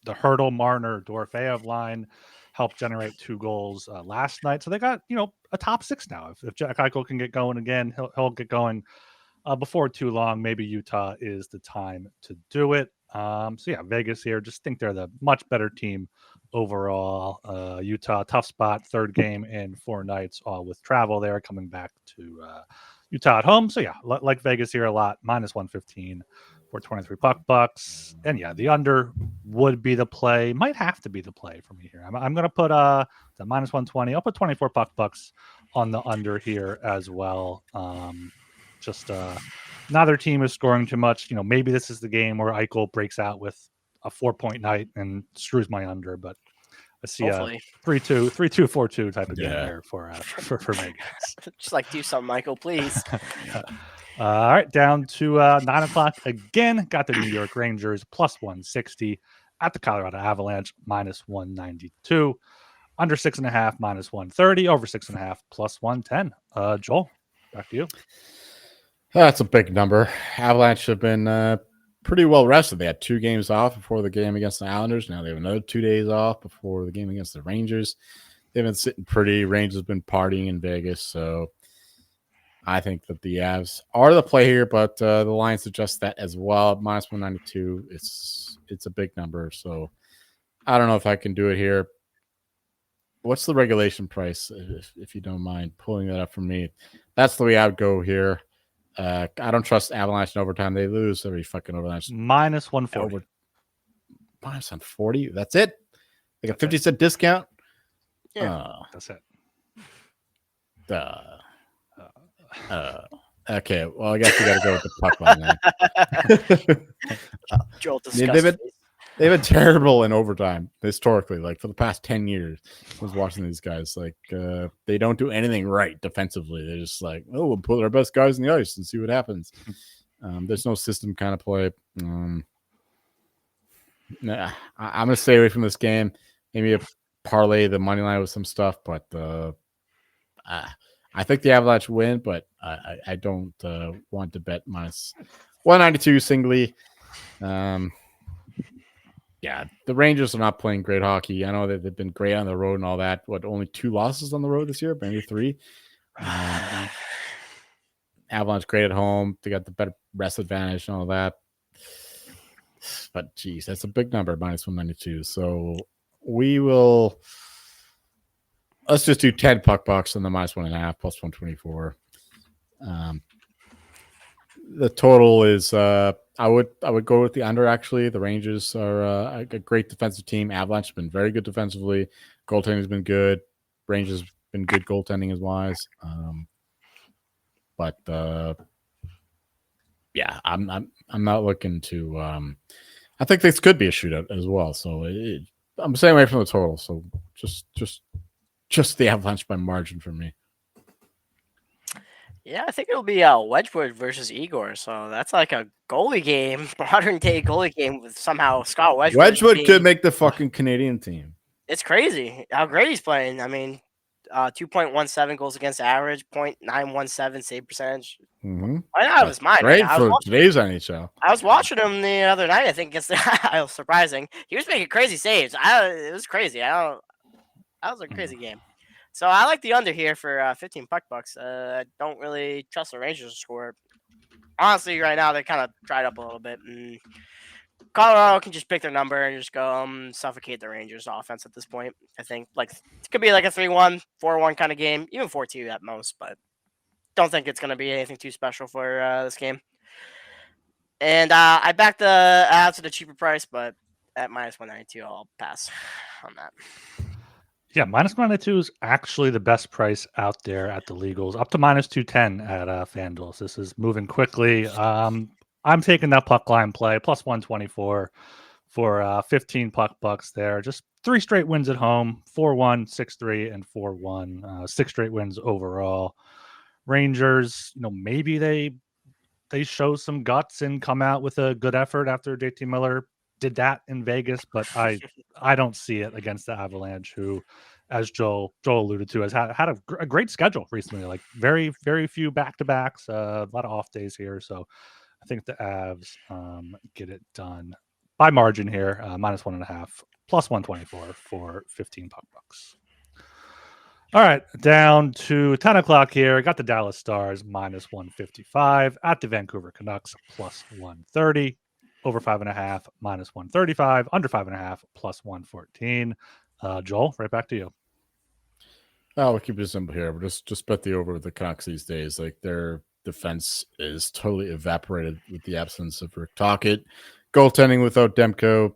The Hurdle, Marner, Dorofeyev line helped generate 2 goals last night. So they got a top 6 now. If Jack Eichel can get going again, he'll get going before too long. Maybe Utah is the time to do it. So yeah, Vegas here. Just think they're the much better team overall. Utah, tough spot, 3rd game in 4 nights, all with travel there, coming back to Utah at home. So yeah, like Vegas here a lot. -115 for 23 bucks. And yeah, the under would be the play. Might have to be the play for me here. I'm going to put the -120. I'll put 24 bucks on the under here as well. Neither team is scoring too much. Maybe this is the game where Eichel breaks out with a 4-point night and screws my under, but I see Hopefully. a 3-2, 4-2 type of game there for Vegas. Just like do something, Michael, please. All right, down to 9 o'clock again. Got the New York Rangers +160 at the Colorado Avalanche -192. Under 6.5 -130. Over 6.5 +110. Joel, back to you. That's a big number. Avalanche have been pretty well rested. They had 2 games off before the game against the Islanders. Now they have another 2 days off before the game against the Rangers. They've been sitting pretty. Rangers have been partying in Vegas. So I think that the Avs are the play here, but the line suggests that as well. -192. It's a big number. So I don't know if I can do it here. What's the regulation price, if you don't mind pulling that up for me? That's the way I would go here. I don't trust Avalanche in overtime. They lose every fucking overtime. -140. -140. That's it. Like a 50-cent discount. Yeah, that's it. Okay. Well, I guess we got to go with the puck line then. Joel disgusted. They've been terrible in overtime historically. Like for the past 10 years, I was watching these guys. Like they don't do anything right defensively. They're just like, oh, we'll put our best guys in the ice and see what happens. There's no system kind of play. Nah, I'm gonna stay away from this game. Maybe parlay the money line with some stuff, but I think the Avalanche win. But I don't want to bet -192 singly. yeah, the Rangers are not playing great hockey. I know that they've been great on the road and all that. What, only 2 losses on the road this year? Maybe 3. Avalanche great at home. They got the better rest advantage and all that. But geez, that's a big number, -192. So we will. Let's just do 10 puck bucks on the -1.5 plus 124. The total is I would go with the under. Actually, the Rangers are a great defensive team. Avalanche has been very good defensively. Goaltending has been good. Rangers have been good goaltending as wise. But yeah, I'm not looking to. I think this could be a shootout as well. So I'm staying away from the total. So just the Avalanche by margin for me. Yeah, I think it'll be Wedgwood versus Igor. So that's like a goalie game, modern day goalie game with somehow Scott Wedgwood could make the fucking Canadian team. It's crazy how great he's playing. I mean, 2.17 goals against average, 0.917 save percentage. Mm-hmm. Why not? It was mine. Great for today's NHL. I was watching him the other night. I think against the Isles. Surprising, he was making crazy saves. It was crazy. That was a crazy game. So I like the under here for 15 puck bucks. I don't really trust the Rangers to score. Honestly, right now they're kind of dried up a little bit. And Colorado can just pick their number and just go suffocate the Rangers offense at this point. I think it could be like a 3-1, 4-1 kind of game, even 4-2 at most, but don't think it's going to be anything too special for this game. And I backed the Avs at a cheaper price, but at -192, I'll pass on that. Yeah, -192 is actually the best price out there at the legals, up to -210 at FanDuel. So this is moving quickly. I'm taking that puck line play, plus 124 for 15 puck bucks there. Just 3 straight wins at home, 4-1, 6-3, and 4-1. 6 straight wins overall. Rangers, maybe they show some guts and come out with a good effort after JT Miller did that in Vegas, but I don't see it against the Avalanche, who, as Joel alluded to, has had a great schedule recently. Like very, very few back-to-backs, a lot of off days here. So I think the Avs get it done by margin here, -1.5 plus 124 for 15 puck bucks. All right, down to 10 o'clock here. Got the Dallas Stars -155 at the Vancouver Canucks +130. Over 5.5 -135. Under 5.5 +114. Joel, right back to you. We'll keep it simple here. We'll just bet the over with the Canucks these days. Like, their defense is totally evaporated with the absence of Rick Tocchet. Goaltending without Demko,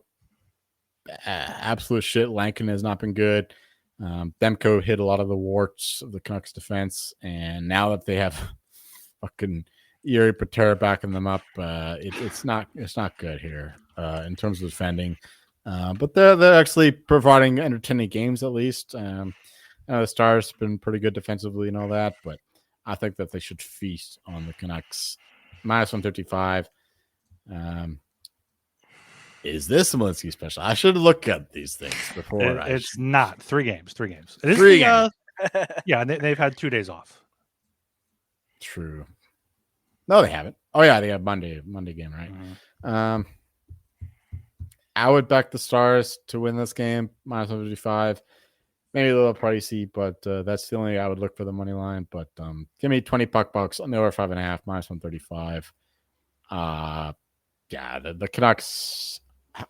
absolute shit. Lankin has not been good. Demko hit a lot of the warts of the Canucks defense, and now that they have fucking Yuri Patera backing them up, it's not good here in terms of defending. But they're actually providing entertaining games at least. The Stars have been pretty good defensively and all that, but I think that they should feast on the Canucks. -155. Is this a Malinsky special? I should look at these things before. It's not 3 games. 3 games. It is 3 games. Yeah, they've had 2 days off. True. No, they haven't. Oh yeah, they have Monday game, right? Mm-hmm. I would back the Stars to win this game, -155. Maybe a little pricey, but that's the only I would look for the money line. But give me 20 puck bucks on the over 5.5, -135. Yeah, the Canucks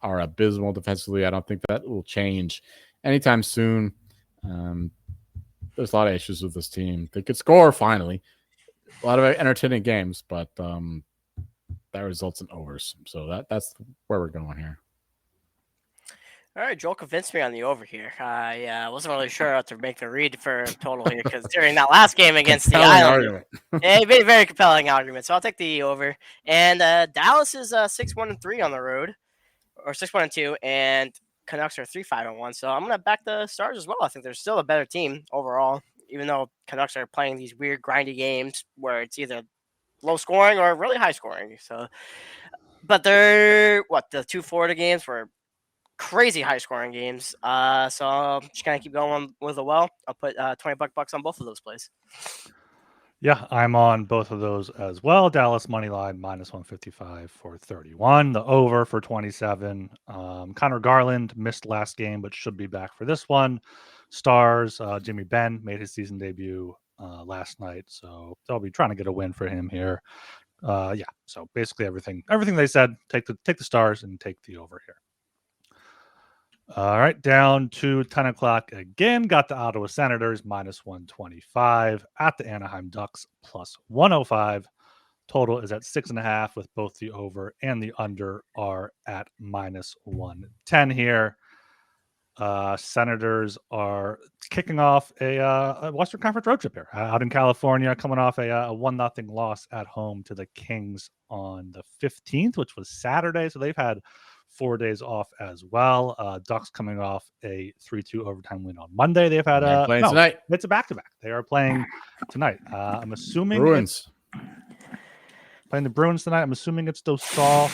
are abysmal defensively. I don't think that will change anytime soon. There's a lot of issues with this team. They could score finally. A lot of entertaining games, but that results in overs. So that's where we're going here. All right, Joel convinced me on the over here. I wasn't really sure how to make the read for total here because during that last game against the Islanders, he made a very compelling argument. So I'll take the over. And Dallas is 6-1-3 on the road, or 6-1-2, and Canucks are 3-5-1. So I'm gonna back the Stars as well. I think they're still a better team overall, even though Canucks are playing these weird grindy games where it's either low scoring or really high scoring. So, but they're the 2 Florida games were crazy high scoring games. So I'm just gonna keep going with the well. I'll put 20 bucks on both of those plays. Yeah, I'm on both of those as well. Dallas money line -155 for 31. The over for 27. Connor Garland missed last game, but should be back for this one. Stars, Jimmy Benn made his season debut last night, so they'll be trying to get a win for him here. Yeah, so basically everything they said. Take the Stars and take the over here. All right, down to 10 o'clock again. Got the Ottawa Senators -125 at the Anaheim Ducks +105. Total is at 6.5 with both the over and the under are at -110 here. Senators are kicking off a Western Conference road trip here out in California, coming off a 1-0 loss at home to the Kings on the 15th, which was Saturday. So they've had 4 days off as well. Ducks coming off a 3-2 overtime win on Monday. They've had playing tonight. It's a back-to-back. They are playing tonight. I'm assuming Bruins playing the Bruins tonight. I'm assuming it's Dostal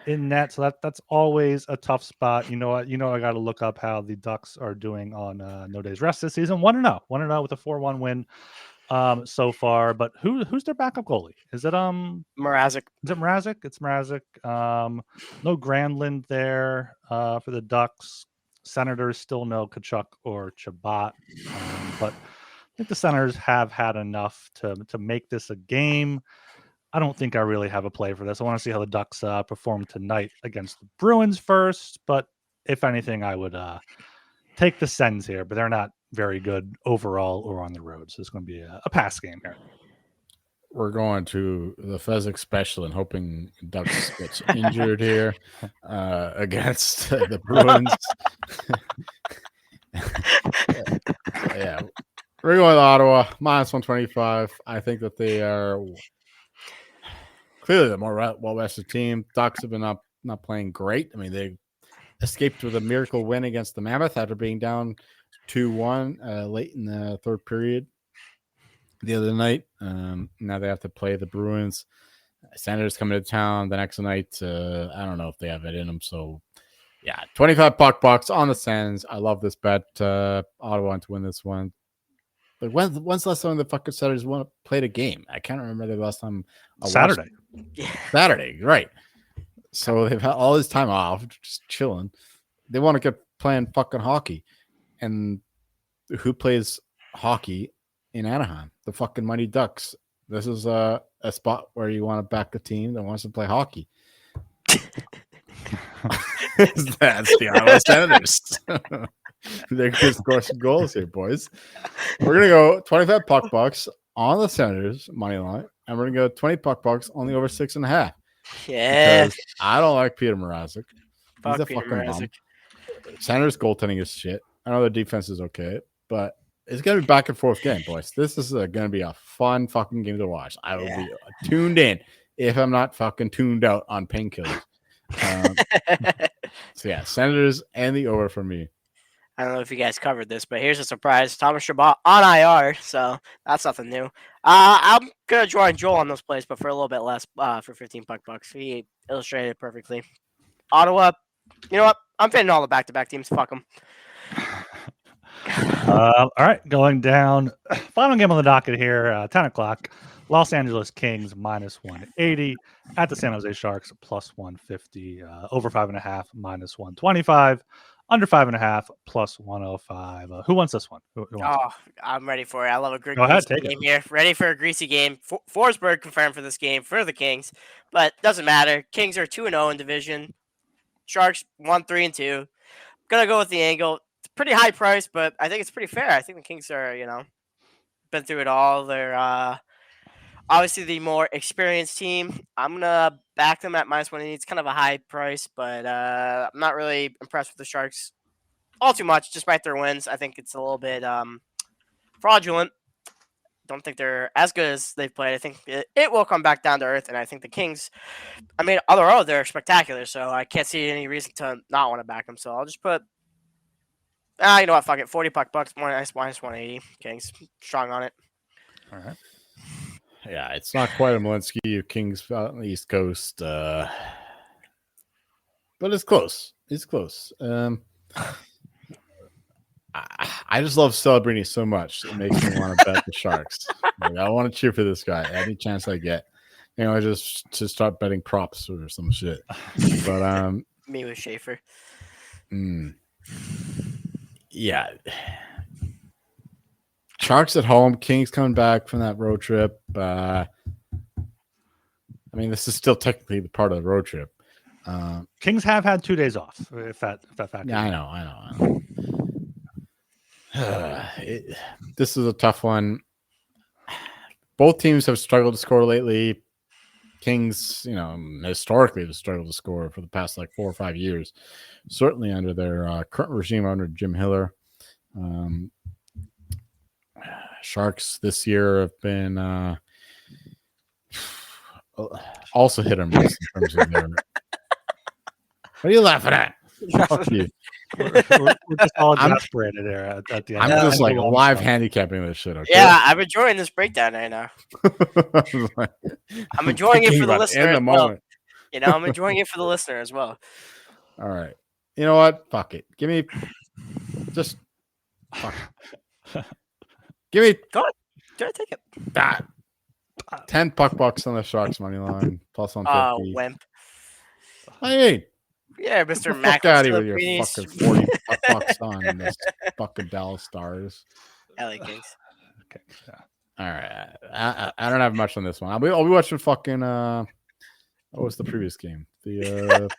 in net, so that's always a tough spot. You know what? I got to look up how the Ducks are doing on no days rest this season. 1-0 with a 4-1 win so far. But who's their backup goalie? Is it Mrazek? Is it Mrazek? It's Mrazek. No Granlund there for the Ducks. Senators still no Kachuk or Chabot, but I think the Senators have had enough to make this a game. I don't think I really have a play for this. I want to see how the Ducks perform tonight against the Bruins first. But if anything, I would take the Sens here. But they're not very good overall or on the road. So it's going to be a pass game here. We're going to the Fezzik Special and hoping Ducks gets injured here against the Bruins. Yeah. We're going to Ottawa, -125. I think that they are clearly the more well-rested team. Ducks have been not playing great. I mean, they escaped with a miracle win against the Mammoth after being down 2-1 late in the third period the other night. Now they have to play the Bruins. Senators coming to town the next night. I don't know if they have it in them. So, yeah, 25 bucks on the Sens. I love this bet. Ottawa to win this one. But when's the last time the fucking Senators played a game? I can't remember the last time. Saturday, right. So they've had all this time off, just chilling. They want to get playing fucking hockey. And who plays hockey in Anaheim? The fucking Mighty Ducks. This is a spot where you want to back a team that wants to play hockey. That's the Ottawa Senators. They're going to score some goals here, boys. We're going to go 25 bucks on the Senators money line, and we're going to go 20 bucks on the over 6.5. Yeah. Because I don't like Peter Mrazek. He's a Peter fucking Mrazek. bum. Senators goaltending is shit. I know their defense is okay, but it's going to be back and forth game, boys. This is going to be a fun fucking game to watch. I will be tuned in if I'm not fucking tuned out on painkillers. So, yeah, Senators and the over for me. I don't know if you guys covered this, but here's a surprise. Thomas Chabot on IR, so that's nothing new. I'm going to join Joel on those plays, but for a little bit less, for 15 bucks. He illustrated it perfectly. Ottawa, you know what? I'm fitting all the back-to-back teams. Fuck them. All right, going down. Final game on the docket here, 10 o'clock. Los Angeles Kings -180 at the San Jose Sharks +150. Over 5.5 -125. Under 5.5 +105. Who wants this one? Who wants it? I'm ready for it. I love a greasy Take game here. Ready for a greasy game. Forsberg confirmed for this game for the Kings, but doesn't matter. Kings are 2-0 in division. Sharks 1-3-2. Gonna go with the angle. It's pretty high price, but I think it's pretty fair. I think the Kings are, been through it all. They're obviously the more experienced team. I'm gonna back them at -180. It's kind of a high price, but I'm not really impressed with the Sharks all too much, despite their wins. I think it's a little bit fraudulent. Don't think they're as good as they've played. I think it will come back down to earth, and I think the Kings, on the road, they're spectacular, so I can't see any reason to not want to back them. So I'll just put, you know what, fuck it, 40 bucks, more nice, -180. Kings, strong on it. All right. Yeah, it's not quite a Malinsky Kings on the East Coast, but it's close. It's close. I just love Celebrini so much. It makes me want to bet the Sharks. Like, I want to cheer for this guy any chance I get. Just to start betting props or some shit. But Me with Schaefer. Yeah. Sharks at home. Kings coming back from that road trip. I mean, this is still technically the part of the road trip. Kings have had 2 days off. If that factors. Yeah, I know. This is a tough one. Both teams have struggled to score lately. Kings, historically have struggled to score for the past 4 or 5 years. Certainly under their current regime under Jim Hiller. Sharks this year have been also hit or miss in terms of their. What are you laughing at? Fuck you. We're just all exasperated there at the end. I'm just live handicapping this shit. Okay? Yeah, I'm enjoying this breakdown right now. I'm enjoying it for the listener as well. I'm enjoying it for the listener as well. All right. You know what? Fuck it. Give me just. Fuck. Give me. Go ahead. Take it. 10 puck bucks on the Sharks money line plus 150. Wimp. Hey. Yeah, Mr. Mac. Fuck out of here with your fucking 40 bucks on this fucking Dallas Stars. LA Kings. Okay. Yeah. All right. I don't have much on this one. I'll be watching fucking. What was the previous game? The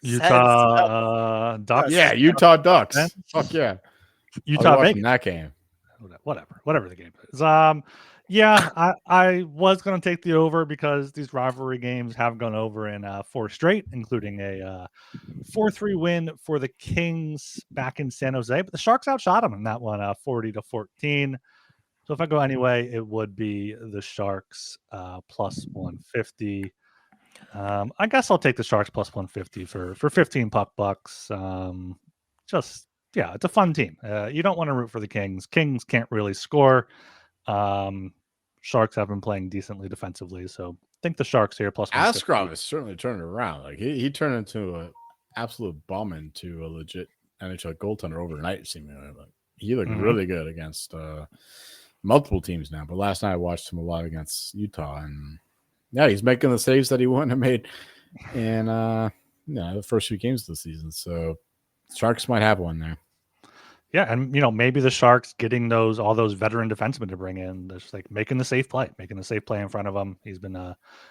Utah Ducks. Yeah, Utah Ducks. Fuck yeah. Utah Vegas. That game. Whatever the game is. Yeah, I was going to take the over because these rivalry games have gone over in 4 straight, including a 4-3 win for the Kings back in San Jose. But the Sharks outshot them in that one, 40-14. So if I go anyway, it would be the Sharks plus 150. I guess I'll take the Sharks plus 150 for 15 puck bucks. It's a fun team. You don't want to root for the Kings. Kings can't really score. Sharks have been playing decently defensively, so I think the Sharks here plus 150. Askarov is certainly turning around. He turned into an absolute bomb into a legit NHL goaltender overnight, seemingly. He looked really good against multiple teams now. But last night I watched him a lot against Utah, and he's making the saves that he wouldn't have made in the first few games of the season. So Sharks might have one there. Yeah, and maybe the Sharks getting all those veteran defensemen to bring in, just making the safe play in front of him. He's been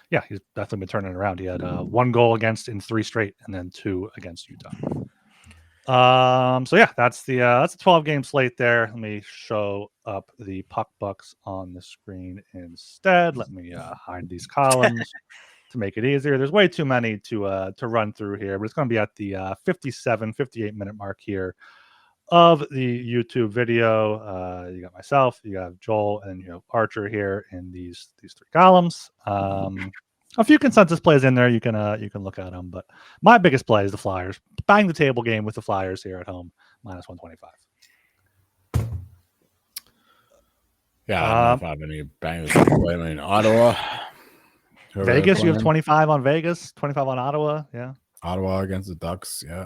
he's definitely been turning it around. He had 1 goal against in 3 straight, and then 2 against Utah. That's the 12-game slate there. Let me show up the puck bucks on the screen instead. Let me hide these columns to make it easier. There's way too many to run through here, but it's going to be at the 58 minute mark here of the YouTube video. You got myself, you got Joel, and you have Archer here in these 3 columns. A few consensus plays in there. You can look at them, but my biggest play is the Flyers. Bang the table game with the Flyers here at home, minus 125. Yeah, I don't know if I have any bangers to play. I mean, Ottawa. Vegas, you have 25 on Vegas, 25 on Ottawa. Yeah. Ottawa against the Ducks. Yeah.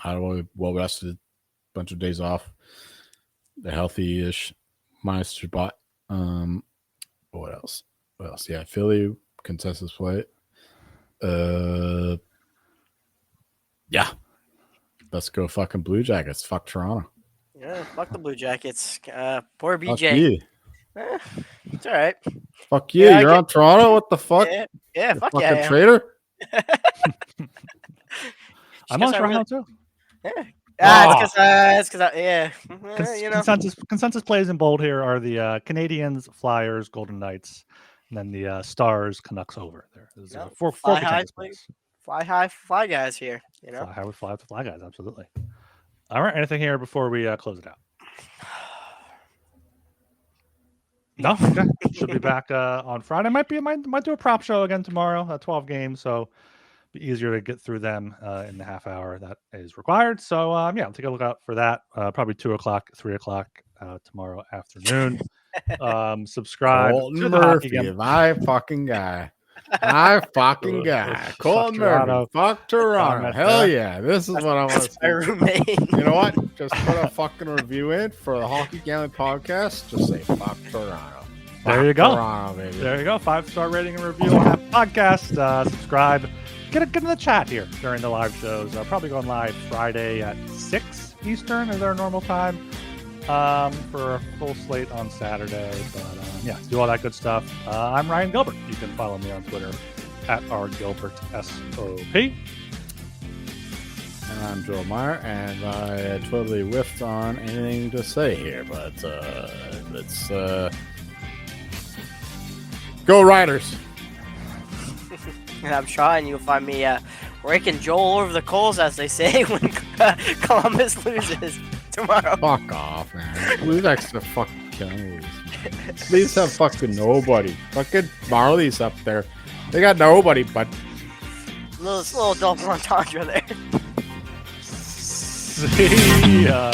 Ottawa well rested. Bunch of days off. They're healthy-ish. Minus spot. What else? Yeah, Philly consensus play. Yeah. Let's go fucking Blue Jackets. Fuck Toronto. Yeah, fuck the Blue Jackets. Poor BJ. It's all right. Fuck you. You're on Toronto? What the fuck? Yeah, fuck yeah. Fucking traitor? I'm on Toronto too. Yeah. It's because Consensus plays in bold here are the Canadians, Flyers, Golden Knights, and then the Stars, Canucks over there. There's 4 consensus plays. Fly high, fly guys here. Fly high with fly guys, absolutely. All right, anything here before we close it out? No, okay. Should be back on Friday. Might do a prop show again tomorrow. 12 games, so be easier to get through them in the half hour that is required. So I'll take a look out for that. Probably 2:00, 3:00 tomorrow afternoon. Subscribe Colton to the Hockey Gamble. My fucking guy. My fucking guy. Fuck Colton Toronto. Murphy. Fuck Toronto. Comment Hell there. yeah. This is what I want to That's my see. roommate. You know what? Just put a fucking review in for the Hockey Gambling Podcast. Just say fuck Toronto. There Fuck you go. Toronto, baby. There you go. 5-star rating and review on that podcast. Subscribe. Get in the chat here during the live shows. Probably going live Friday at 6 Eastern is our normal time for a full slate on Saturday. But yeah, do all that good stuff. I'm Ryan Gilbert. You can follow me on Twitter at @rgilbertsop. And I'm Joel Meyer, and I totally whiffed on anything to say here, but let's go Riders. And I'm Sean. You'll find me raking Joel over the coals, as they say, when Columbus loses tomorrow. Fuck off, man. Who's next to fucking Cowboys? Please have fucking nobody. Fucking Marley's up there. They got nobody, but Little double entendre there. See ya.